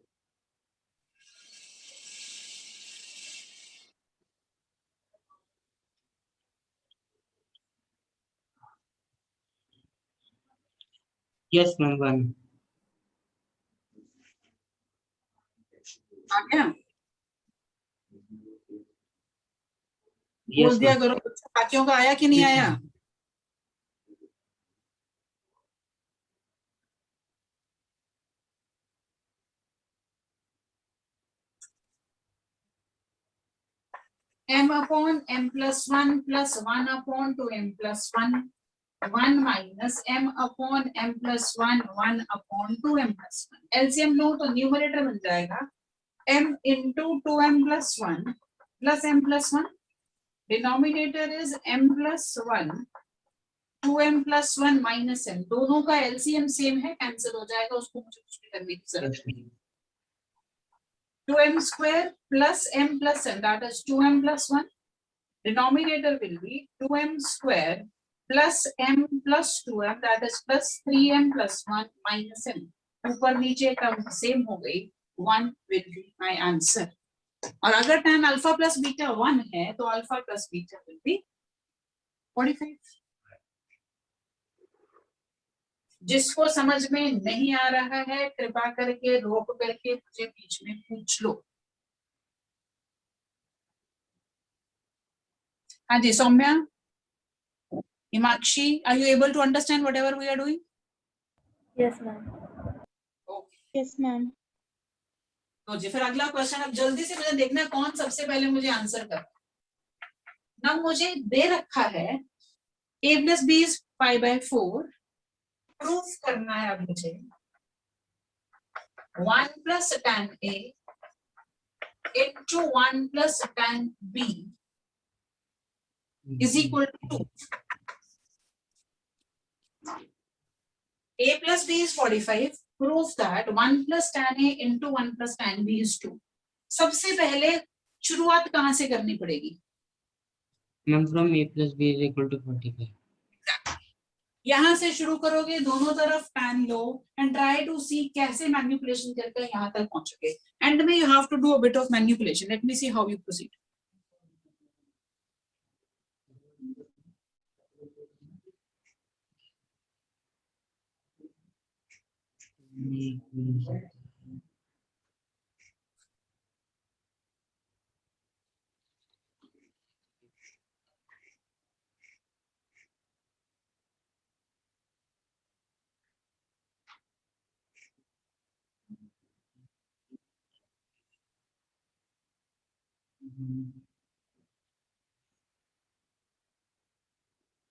Yes, ma'am. 1. आ गया? Yes, बोल दिया ma'am. करो बाकियों का आया कि नहीं Yes, आया? ma'am. m upon m plus 1 plus 1 upon 2m plus 1, 1 minus m upon m plus 1, 1 upon 2m plus 1. LCM लो तो न्यूमरेटर बन जाएगा m into 2m plus 1 plus m plus 1. Denominator is m plus 1, 2m plus 1 minus m. दोनों का LCM same है, cancel हो जाएगा, उसको मुझे कुछ भी करने की जरूरत नहीं. 2m square plus m plus n, that is 2m plus 1. Denominator will be 2m square plus m plus 2m, that is plus 3m plus 1 minus m. ऊपर नीचे टर्म सेम हो गई, 1 will be my answer. और अगर tan alpha plus beta 1 है तो alpha plus beta will be 45. जिसको समझ में नहीं आ रहा है कृपा करके रोक करके मुझे बीच में पूछ लो. हाँ जी Saumya, Himakshi, are you able to understand whatever we are doing? Yes, ma'am. Okay. Yes, ma'am. तो जी फिर अगला क्वेश्चन, अब जल्दी से मुझे देखना है कौन सबसे पहले मुझे आंसर कर. ना मुझे दे रखा है a plus b is 5/4. Proof करना है अब मुझे 1 plus tan a into 1 plus tan b is equal to 2. A plus b is 45. Prove that 1 plus tan a into 1 plus tan b is 2. सबसे पहले शुरुआत कहाँ से करनी पड़ेगी? Ma'am from a plus b is equal to 45. यहाँ से शुरू करोगे, दोनों तरफ tan low and try to see कैसे मैनिपुलेशन करके यहाँ तक पहुंचोगे. एंड में you have to do a bit of manipulation. Let me see how you proceed.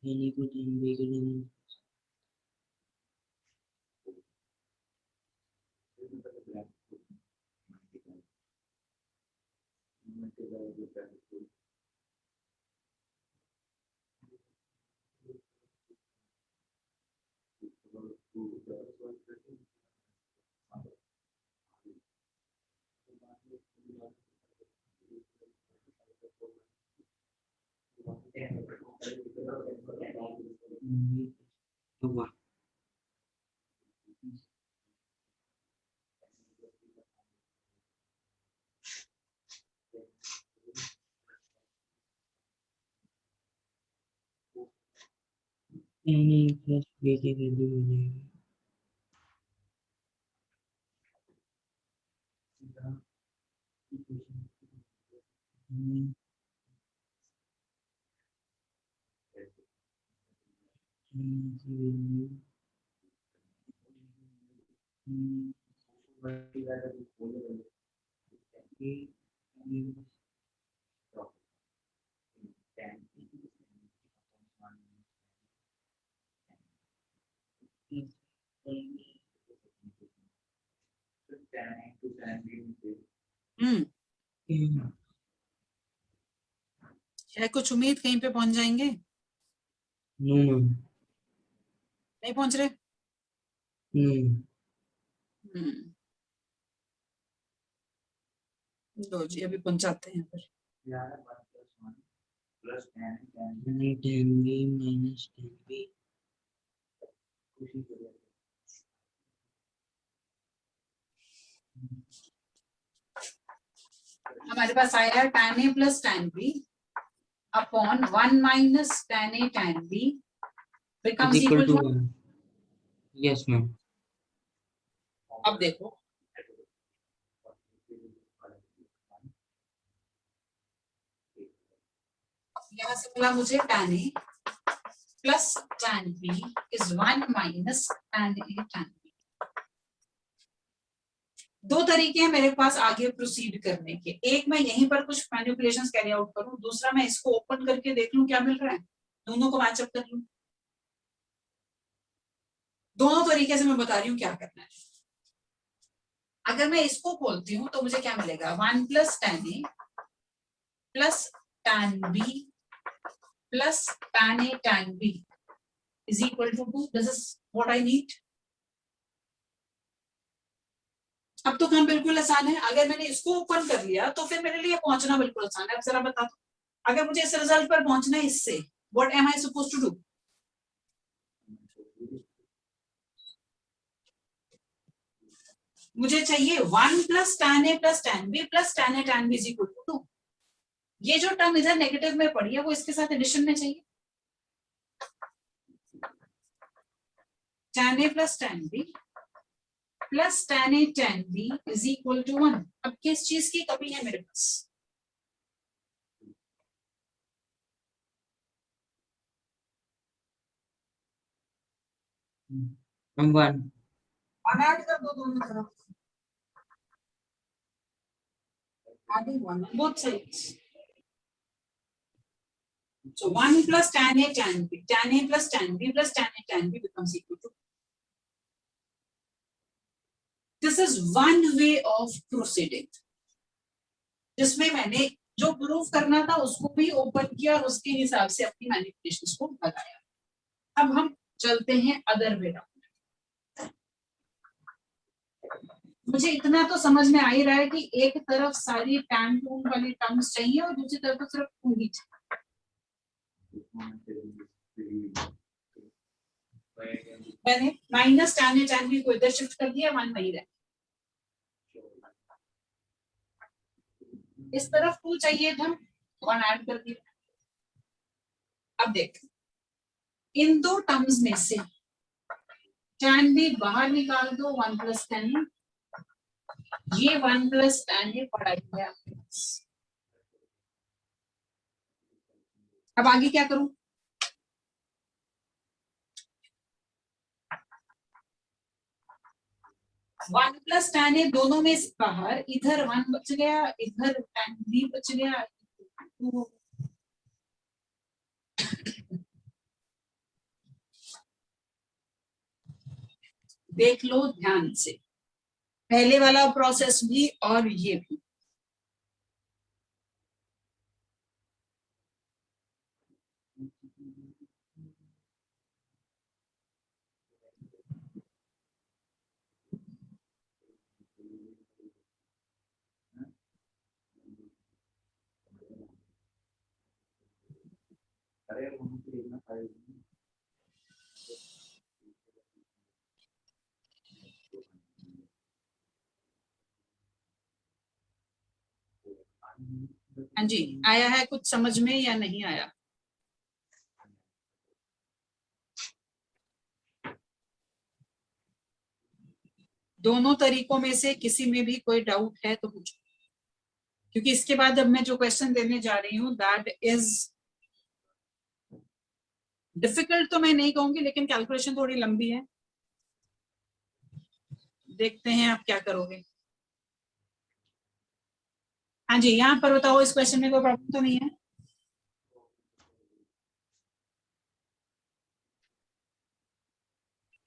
any good and bigger than one. any plus b की value हो जाएगी क्या कुछ उम्मीद कहीं पे पहुंच जाएंगे? नो मैम नहीं पहुंच रहे? लो जी अभी पहुंचाते हैं फिर. any tan b minus tan b हमारे पास आएगा tan a plus tan b upon 1 minus tan a tan b is becomes equal to 1. 1. yes ma'am. अब देखो यहाँ से मिला मुझे tan a plus tan b is 1 minus tan a tan b. दो तरीके हैं मेरे पास आगे प्रोसीड करने के, एक मैं यहीं पर कुछ मैनिपुलेशंस कैरी आउट करूं, दूसरा मैं इसको ओपन करके देख लूं क्या मिल रहा है, दोनों को मैचअप कर लूं। दोनों तरीके से मैं बता रही हूँ क्या करना है। अगर मैं इसको खोलती हूँ तो मुझे क्या मिलेगा, 1 + tan A plus tan B plus tan A tan B is equal to 2. This is what I need. अब तो काम बिल्कुल आसान है। अगर मैंने इसको ओपन कर लिया तो फिर मेरे लिए पहुंचना बिल्कुल आसान है। अब जरा बता दो, अगर मुझे इस रिजल्ट पर पहुंचना है इससे, what am I supposed to do? मुझे चाहिए 1 + tan A + tan B + tan A tan B is equal to 2. ये जो टर्म इधर नेगेटिव में पड़ी है वो इसके साथ एडिशन में चाहिए, tan A + tan B + tan A tan B is equal to 1. अब किस चीज की कमी है मेरे पास, नंबर 1 ऐड कर दो दोनों तरफ, adding 1 on both sides. So 1 + tan A tan B, tan A + tan B + tan A tan B becomes equal to. This is one way of proceeding, जिसमें मैंने जो प्रूफ करना था उसको भी ओपन किया और उसके हिसाब से अपनी मैनिपुलेशंस को लगाया। अब हम चलते हैं अदर वे राउंड। मुझे इतना तो समझ में आ ही रहा है कि एक तरफ सारी tan टून वाली टर्म्स चाहिए और दूसरी तरफ तो सिर्फ टू ही चाहिए। मैंने minus tan A tan B को इधर शिफ्ट कर दिया, 1 नहीं रहा। इस तरफ 2 चाहिए था, 1 ऐड कर दिया। अब देख, इन दो टर्म्स में से tan B बाहर निकाल दो, 1 + tan A, ये 1 + tan A पड़ा ही है आपके पास। अब आगे क्या करूं, वन प्लस tan A दोनों में से बाहर, इधर 1 बच गया, इधर tan B बच गया। देख लो ध्यान से, पहले वाला प्रोसेस भी और ये भी। हाँ जी, आया है कुछ समझ में या नहीं आया? दोनों तरीकों में से किसी में भी कोई डाउट है तो पूछो, क्योंकि इसके बाद अब मैं जो क्वेश्चन देने जा रही हूँ दैट इज डिफिकल्ट तो मैं नहीं कहूंगी, लेकिन कैलकुलेशन थोड़ी लंबी है। देखते हैं आप क्या करोगे। हाँ जी, यहाँ पर बताओ, इस क्वेश्चन में कोई प्रॉब्लम तो नहीं है?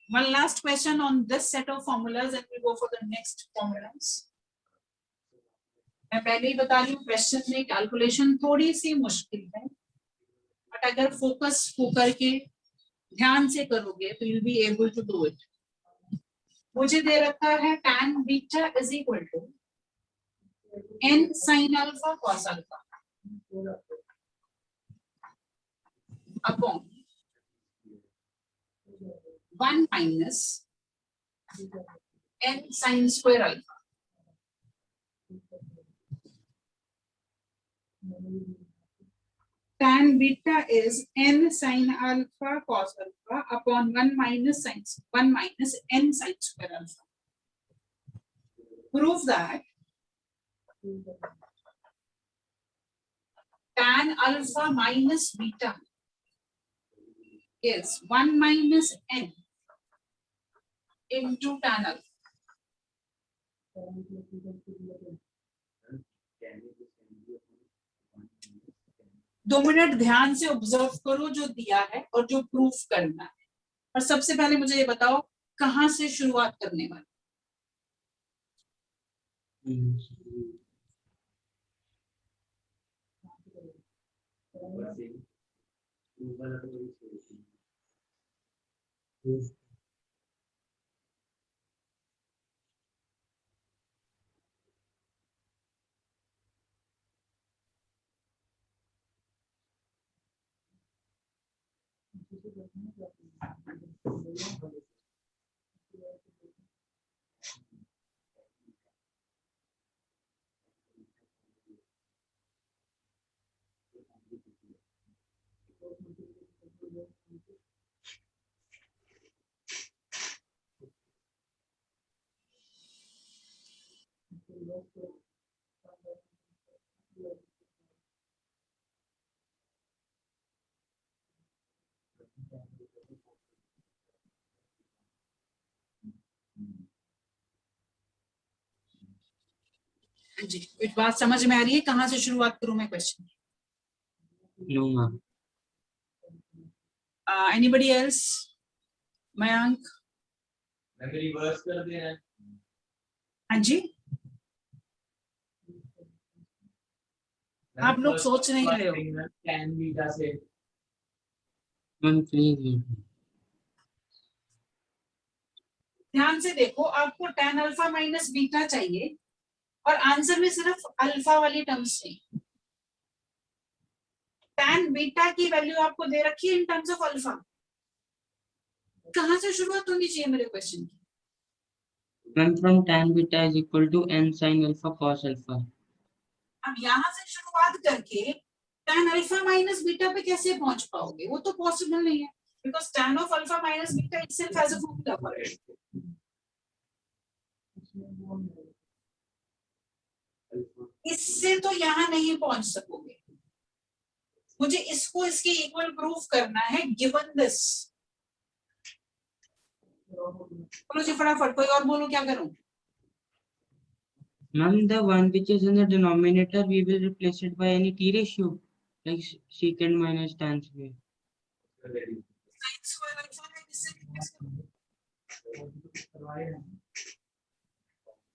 One last question on this set of formulas and we go for the next formulas. मैं पहले ही बता रही हूँ, क्वेश्चन में कैलकुलेशन थोड़ी सी मुश्किल है, बट अगर फोकस होकर के ध्यान से करोगे तो you'll be able to do it. मुझे दे रखा है tan beta is equal to n sin alpha cos alpha upon 1 minus n sin square alpha. Tan beta is n sin alpha cos alpha upon 1 minus n sin square alpha. Prove that tan alpha minus beta is 1 minus n into tan alpha. दो minute ध्यान से observe करो जो दिया है और जो proof करना है। और सबसे पहले मुझे ये बताओ कहाँ से शुरुआत करने वाले? जी, एक बात समझ में आ रही है कहाँ से शुरुआत करूं मैं question? No ma'am. Anybody else? Mayank? मैं रिवर्स कर दे रहा है। हाँ जी, आप लोग सोच नहीं रहे हो। tan बीटा से मैम प्लीज। ध्यान से देखो, आपको tan अल्फा माइनस बीटा चाहिए और आंसर में सिर्फ अल्फा वाली टर्म्स चाहिए। tan बीटा की वैल्यू आपको दे रखी है इन टर्म्स ऑफ अल्फा। कहां से शुरुआत होनी चाहिए मेरे क्वेश्चन की? Ma'am from tan beta is equal to n sin alpha cos alpha. अब यहां से शुरुआत करके tan अल्फा माइनस बीटा पे कैसे पहुंच पाओगे? वो तो पॉसिबल नहीं है, because tan of alpha minus beta itself has a formula for it. इससे तो यहां नहीं पहुंच सकोगे, मुझे इसको इसके इक्वल प्रूफ करना है गिवन दिस। बोलो जी फटाफट, कोई और बोलो, क्या करूं? Ma'am, the one which is in the denominator, we will replace it by any t ratio, like secant minus tan square. Sin square alpha है, इससे replace करो।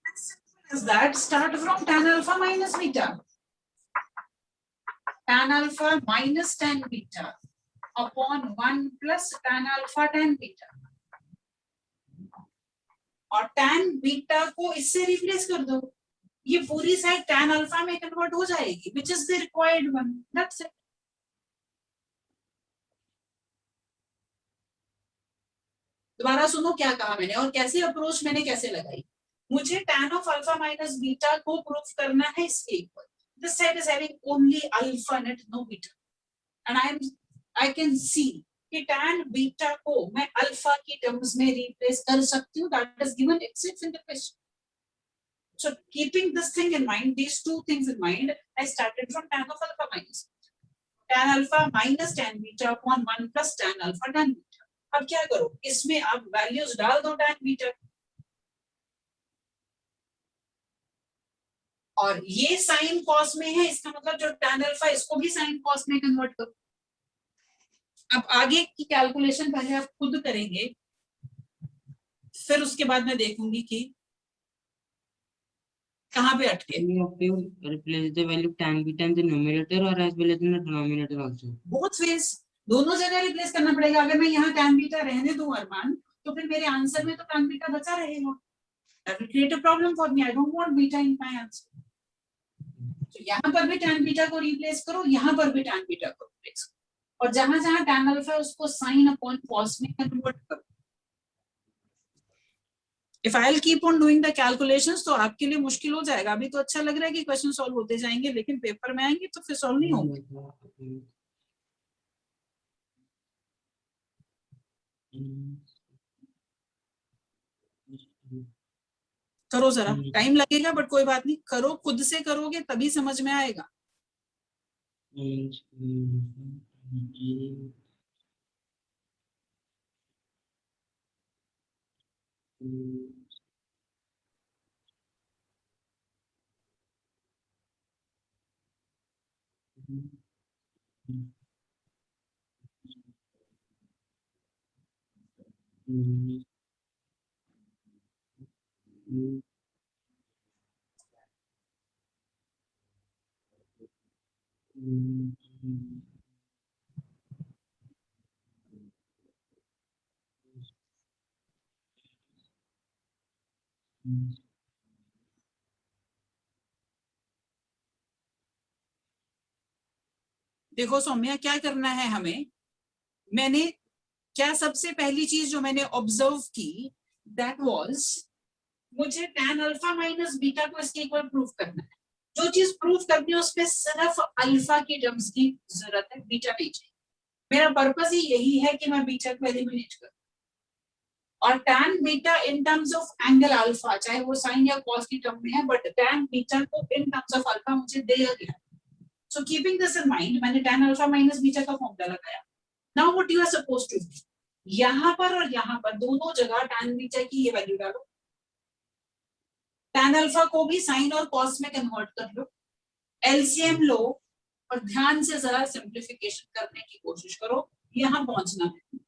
As simple as that, start from tan alpha minus beta. Tan alpha minus tan beta upon 1 plus tan alpha tan beta. और tan beta को इससे replace कर दो, ये पूरी साइड tan अल्फा में कन्वर्ट हो जाएगी, which is the required one. That's it. दोबारा सुनो क्या कहा मैंने और कैसे अप्रोच मैंने कैसे लगाई। मुझे tan of alpha minus beta को प्रूफ करना है इसके equal. This side is having only alpha net, no beta, and I can see कि tan बीटा को मैं अल्फा की टर्म्स में रिप्लेस कर सकती हूँ। That is given itself in the question. So keeping this thing in mind, these two things in mind, I started from tan of alpha minus tan alpha minus tan beta upon 1 plus tan alpha tan beta. अब क्या करो, इसमें आप values डाल दो tan beta, और ये sine cos में है, इसका मतलब जो tan अल्फा इसको भी साइन कॉस में कन्वर्ट करो। अब आगे की कैलकुलेशन पहले आप खुद करेंगे, फिर उसके बाद मैं देखूंगी कि कहाँ पे अटके। We have to replace the value of tan beta in the numerator or as well as in the denominator also. Both ways, दोनों जगह रिप्लेस करना पड़ेगा। अगर मैं यहाँ tan बीटा रहने दूं अरमान, तो फिर मेरे आंसर में तो tan बीटा बचा रहेगा। That will create a problem for me. I don't want beta in my answer. तो यहाँ पर भी tan बीटा को रिप्लेस करो, यहाँ पर भी tan बीटा को रिप्लेस करो, और जहां जहां tan अल्फा है उसको sin अपॉन cos में कन्वर्ट करो। If I'll keep on doing the calculations, तो आपके लिए मुश्किल हो जाएगा। अभी तो अच्छा लग रहा है कि क्वेश्चन सॉल्व होते जाएंगे, लेकिन पेपर में आएंगे तो फिर सॉल्व नहीं होंगे। करो जरा, टाइम लगेगा बट कोई बात नहीं, करो, खुद से करोगे तभी समझ में आएगा। देखो सौम्या, क्या करना है हमें, मैंने क्या सबसे पहली चीज जो मैंने ऑब्जर्व की, दैट वाज मुझे tan अल्फा माइनस बीटा को इसके इक्वल प्रूव करना है। जो चीज प्रूव करनी है उस पे सिर्फ अल्फा की टर्म्स की जरूरत है, बीटा नहीं चाहिए। मेरा पर्पस ही यही है कि मैं बीटा को एलिमिनेट करूं, और tan beta in terms of angle alpha, चाहे वो साइन या कॉस की टर्म में है, बट tan बीटा को इन टर्म्स ऑफ अल्फा मुझे दिया गया। So keeping this in mind, मैंने tan अल्फा माइनस बीटा का फॉर्मूला लगाया। Now what you are supposed to do, यहां पर और यहां पर दोनों जगह tan बीटा की ये वैल्यू डालो, tan अल्फा को भी साइन और कॉस में कन्वर्ट कर लो, एलसीएम लो, और ध्यान से जरा सिंप्लीफिकेशन करने की कोशिश करो, यहां पहुंचना है।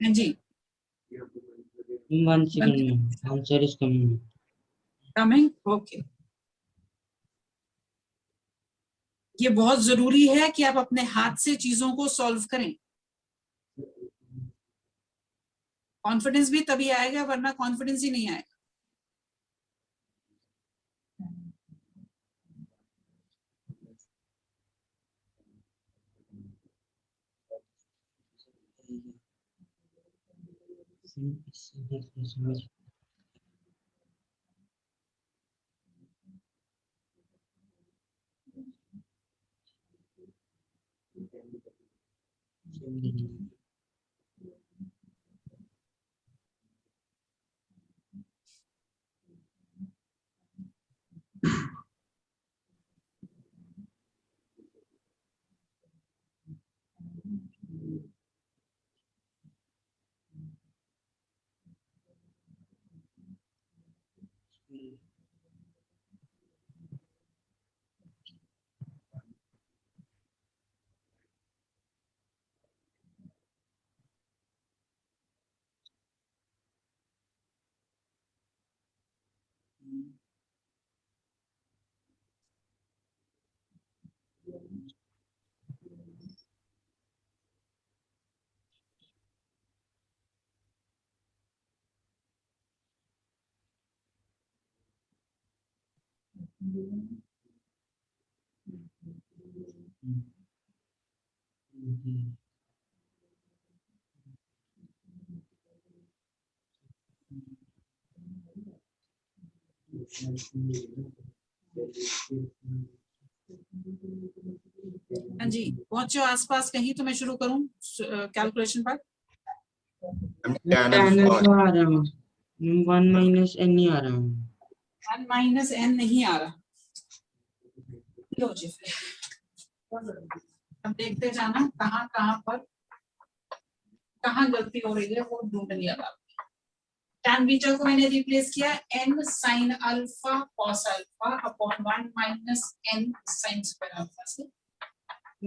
हाँ जी, 1 second, answer is coming. Coming, okay. ये बहुत जरूरी है कि आप अपने हाथ से चीजों को सॉल्व करें। कॉन्फिडेंस भी तभी आएगा, वरना कॉन्फिडेंस ही नहीं आएगा। हाँ जी, पहुंचो आसपास कहीं तो मैं शुरू करूं कैलकुलेशन पर। tan tan alpha alpha आ रहा है, 1 minus n नहीं आ रहा है। 1 माइनस एन नहीं आ रहा। लो जी फिर अब देखते जाना कहाँ पर कहाँ गलती हो रही है वो ढूंढ लिया आपने। tan बीटा को मैंने रिप्लेस किया n sin alpha cos alpha upon 1 minus n sin square alpha से।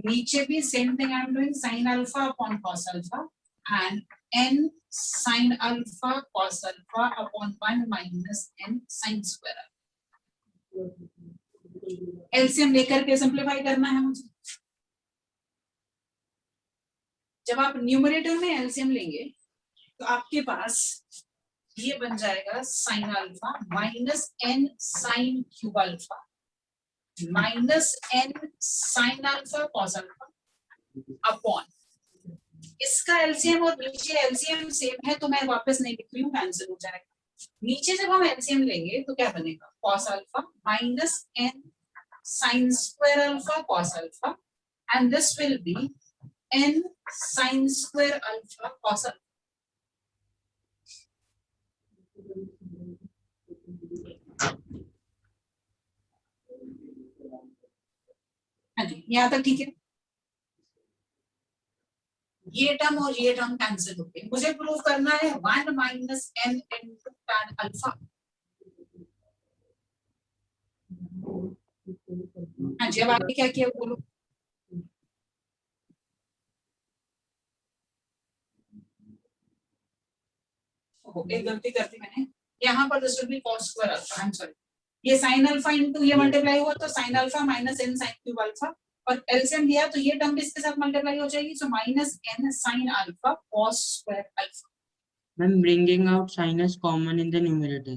नीचे भी same thing I am doing sin alpha upon cos alpha and n sin alpha cos alpha upon 1 minus n sin square alpha. LCM लेकर के simplify करना है मुझे। जब आप न्यूमरेटर में एलसीएम लेंगे तो आपके पास ये बन जाएगा sine alpha minus n sine cube alpha minus n sine alpha cos alpha upon इसका एलसीएम और नीचे एलसीएम सेम है तो मैं वापस नहीं लिख रही हूँ, कैंसिल हो जाएगा। नीचे जब हम एलसीएम लेंगे तो क्या बनेगा cos alpha minus n sine square alpha cos alpha and this will be n sine square alpha cos alpha. हाँ जी, यहाँ तक ठीक है। ये टर्म और ये टर्म कैंसिल हो गए। मुझे प्रूव करना है 1 minus n into tan alpha. हाँ जी, अब आपने क्या किया बोलो। एक गलती कर दी मैंने, यहाँ पर this will B cos square alpha. I am sorry, ये sin अल्फा इनटू ये मल्टीप्लाई हुआ तो sin alpha minus n sin cube alpha और एलसीएम दिया तो ये टर्म भी इसके साथ मल्टीप्लाई हो जाएगी so minus n sin alpha cos square alpha. I'm bringing out sin as common in the numerator.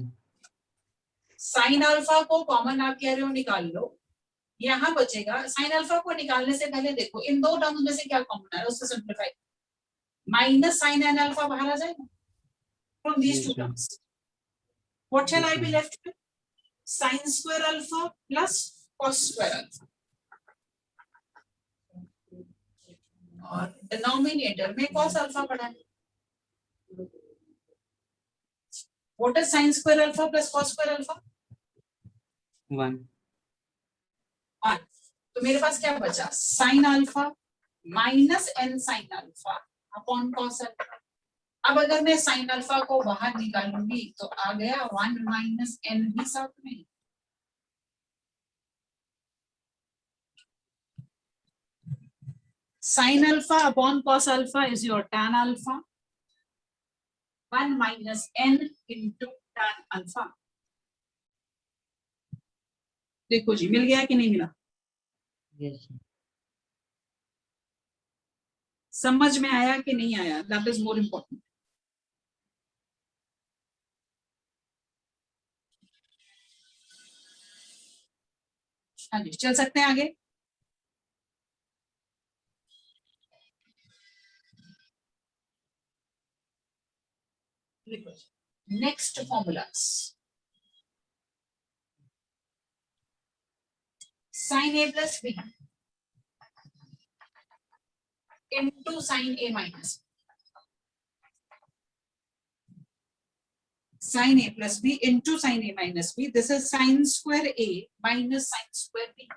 sin alpha को कॉमन आप कह रहे हो निकाल लो, यहाँ बचेगा sin अल्फा को निकालने से पहले देखो इन दो टर्म्स में से क्या कॉमन है उससे simplify. Minus sin n alpha बाहर आ जाएगा from these two terms. What shall I be left with? Sin square alpha plus cos square alpha. और डिनोमिनेटर में cos alpha पड़ा है। What is sin square alpha plus cos square alpha? 1. 1. तो मेरे पास क्या बचा sin alpha minus n sin alpha upon cos alpha। अब अगर मैं sin अल्फा को बाहर निकालूंगी तो आ गया 1 माइनस n भी साथ में। sin alpha upon cos alpha is your tan alpha 1 minus n into tan alpha. देखो जी मिल गया कि नहीं मिला, Yes. समझ में आया कि नहीं आया, दैट इज मोर इम्पोर्टेंट। हाँ जी चल सकते हैं आगे। Next formulas sin a plus b into sin a minus sin a plus b into sin a minus b. This is sin square a minus sin square b.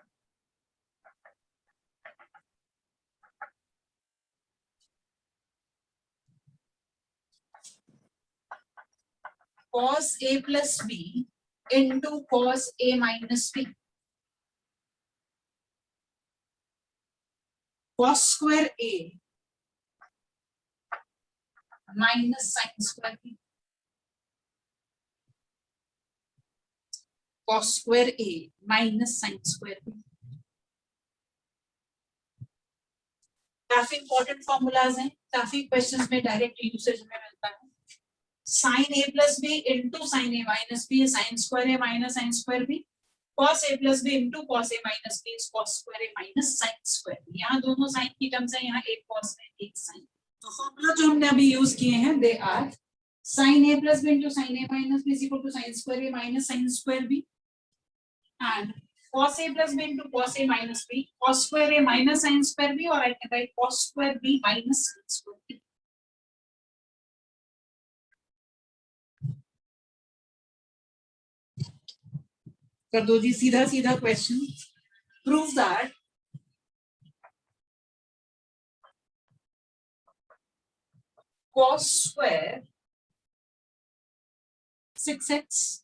Cos a plus b into cos a minus b. Cos square a minus sin square b. Cos square a minus sin square b. काफी important formulas हैं, काफी questions में direct usage में मिलता है। sin a plus b into sin a minus b sin square a minus sin square b cos a plus b into cos a minus b is cos square a minus sin square b. यहाँ दोनों sin की terms है, यहाँ एक cos है एक sin. तो formula जो हमने अभी यूज किए हैं they are sin a plus b into sin a minus b is equal to sin square a minus sin square b, and cos a plus b into cos a minus b, cos square a minus sin square b, or I can write cos square b minus sin square b. कर दो जी सीधा सीधा question. Prove that cos square 6x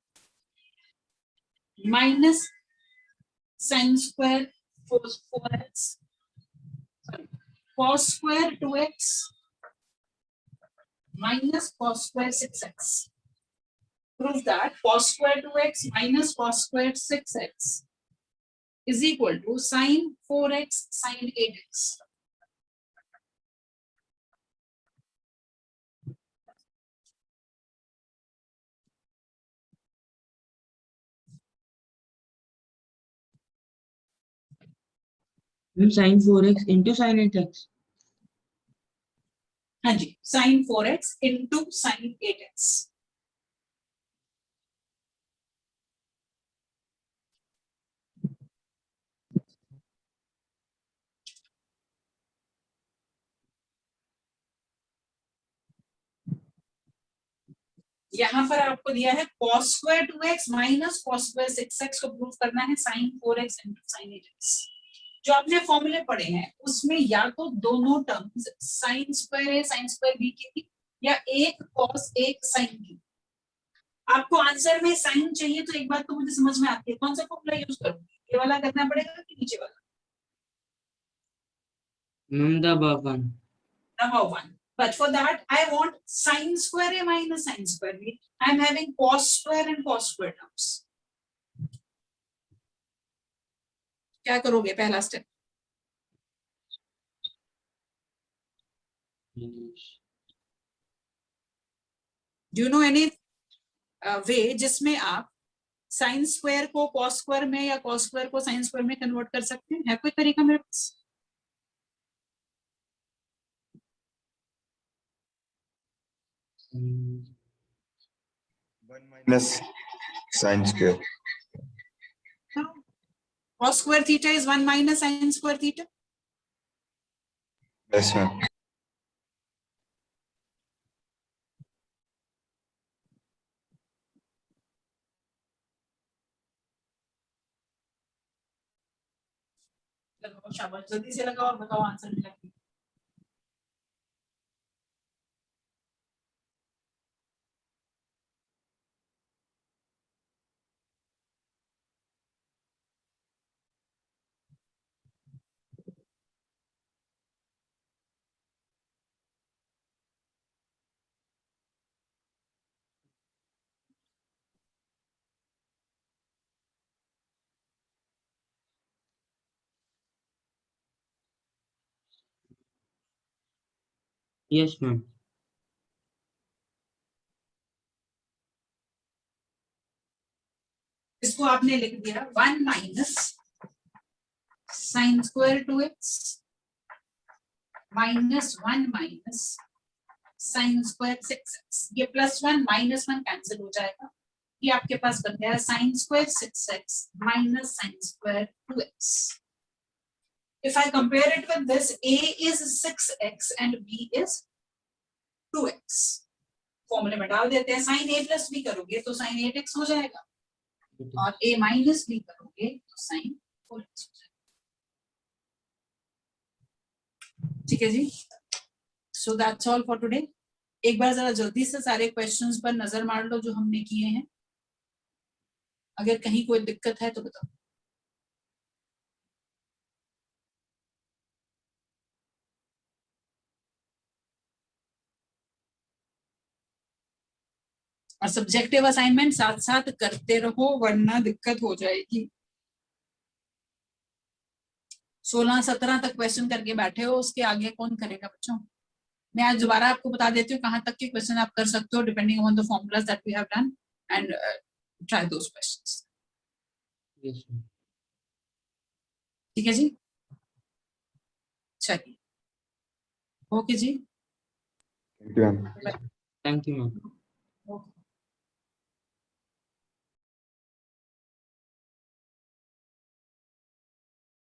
minus sin square 4x, sorry, cos square 2x minus cos square 6x. Prove that cos square 2x minus cos square 6x is equal to sin 4x sin 8x. sin 4x into sin 8x. हाँ जी, sin 4x into sin 8x. यहाँ पर आपको दिया है cos square 2x minus cos square 6x को prove करना है sin 4x into sin 8x. जो आपने फॉर्मूले पढ़े हैं उसमें या तो दोनों terms sin square a sin square b की थी या एक cos एक sin की. आपको आंसर में sin चाहिए तो एक बात तो मुझे समझ में आती है, कौन सा फॉर्मूला यूज करूंगी, ये वाला करना पड़ेगा कि नीचे वाला? The above one. Number one. But for that, I want sin square a minus sin square b. I am having cos square and cos square terms. क्या करोगे पहला step? Do you know any way जिसमें आप sin square को cos square में या cos square को sin square में कन्वर्ट कर सकते हैं? है कोई तरीका मेरे पास? minus sin square. Cos square theta is 1 minus sin square theta. Yes, ma'am. लगाओ शाबाश, जल्दी से लगाओ और बताओ आंसर मिला कि Yes, ma'am. इसको आपने लिख दिया 1 minus sin square 2x minus 1 minus sin square 6x. ये +1 -1 कैंसिल हो जाएगा, ये आपके पास बन गया sin square 6x minus sin square 2x. If I compare it with this, a is 6x and b is 2x. फॉर्मूले में डाल देते हैं, sin a plus b करोगे तो sin 8x हो जाएगा और a minus b करोगे तो sin 4x हो जाएगा. ठीक है जी, so that's all for today. एक बार जरा जल्दी से सारे क्वेश्चंस पर नजर मार लो जो हमने किए हैं, अगर कहीं कोई दिक्कत है तो बताओ. और सब्जेक्टिव असाइनमेंट साथ साथ करते रहो वरना दिक्कत हो जाएगी. 16-17 तक क्वेश्चन करके बैठे हो, उसके आगे कौन करेगा बच्चों? मैं आज दोबारा आपको बता देती हूँ कहाँ तक के क्वेश्चन आप कर सकते हो depending on the formulas that we have done, and try those questions. Yes ma'am. ठीक है जी, चलिए ओके जी, Thank you, ma'am. Thank you ma'am. Okay.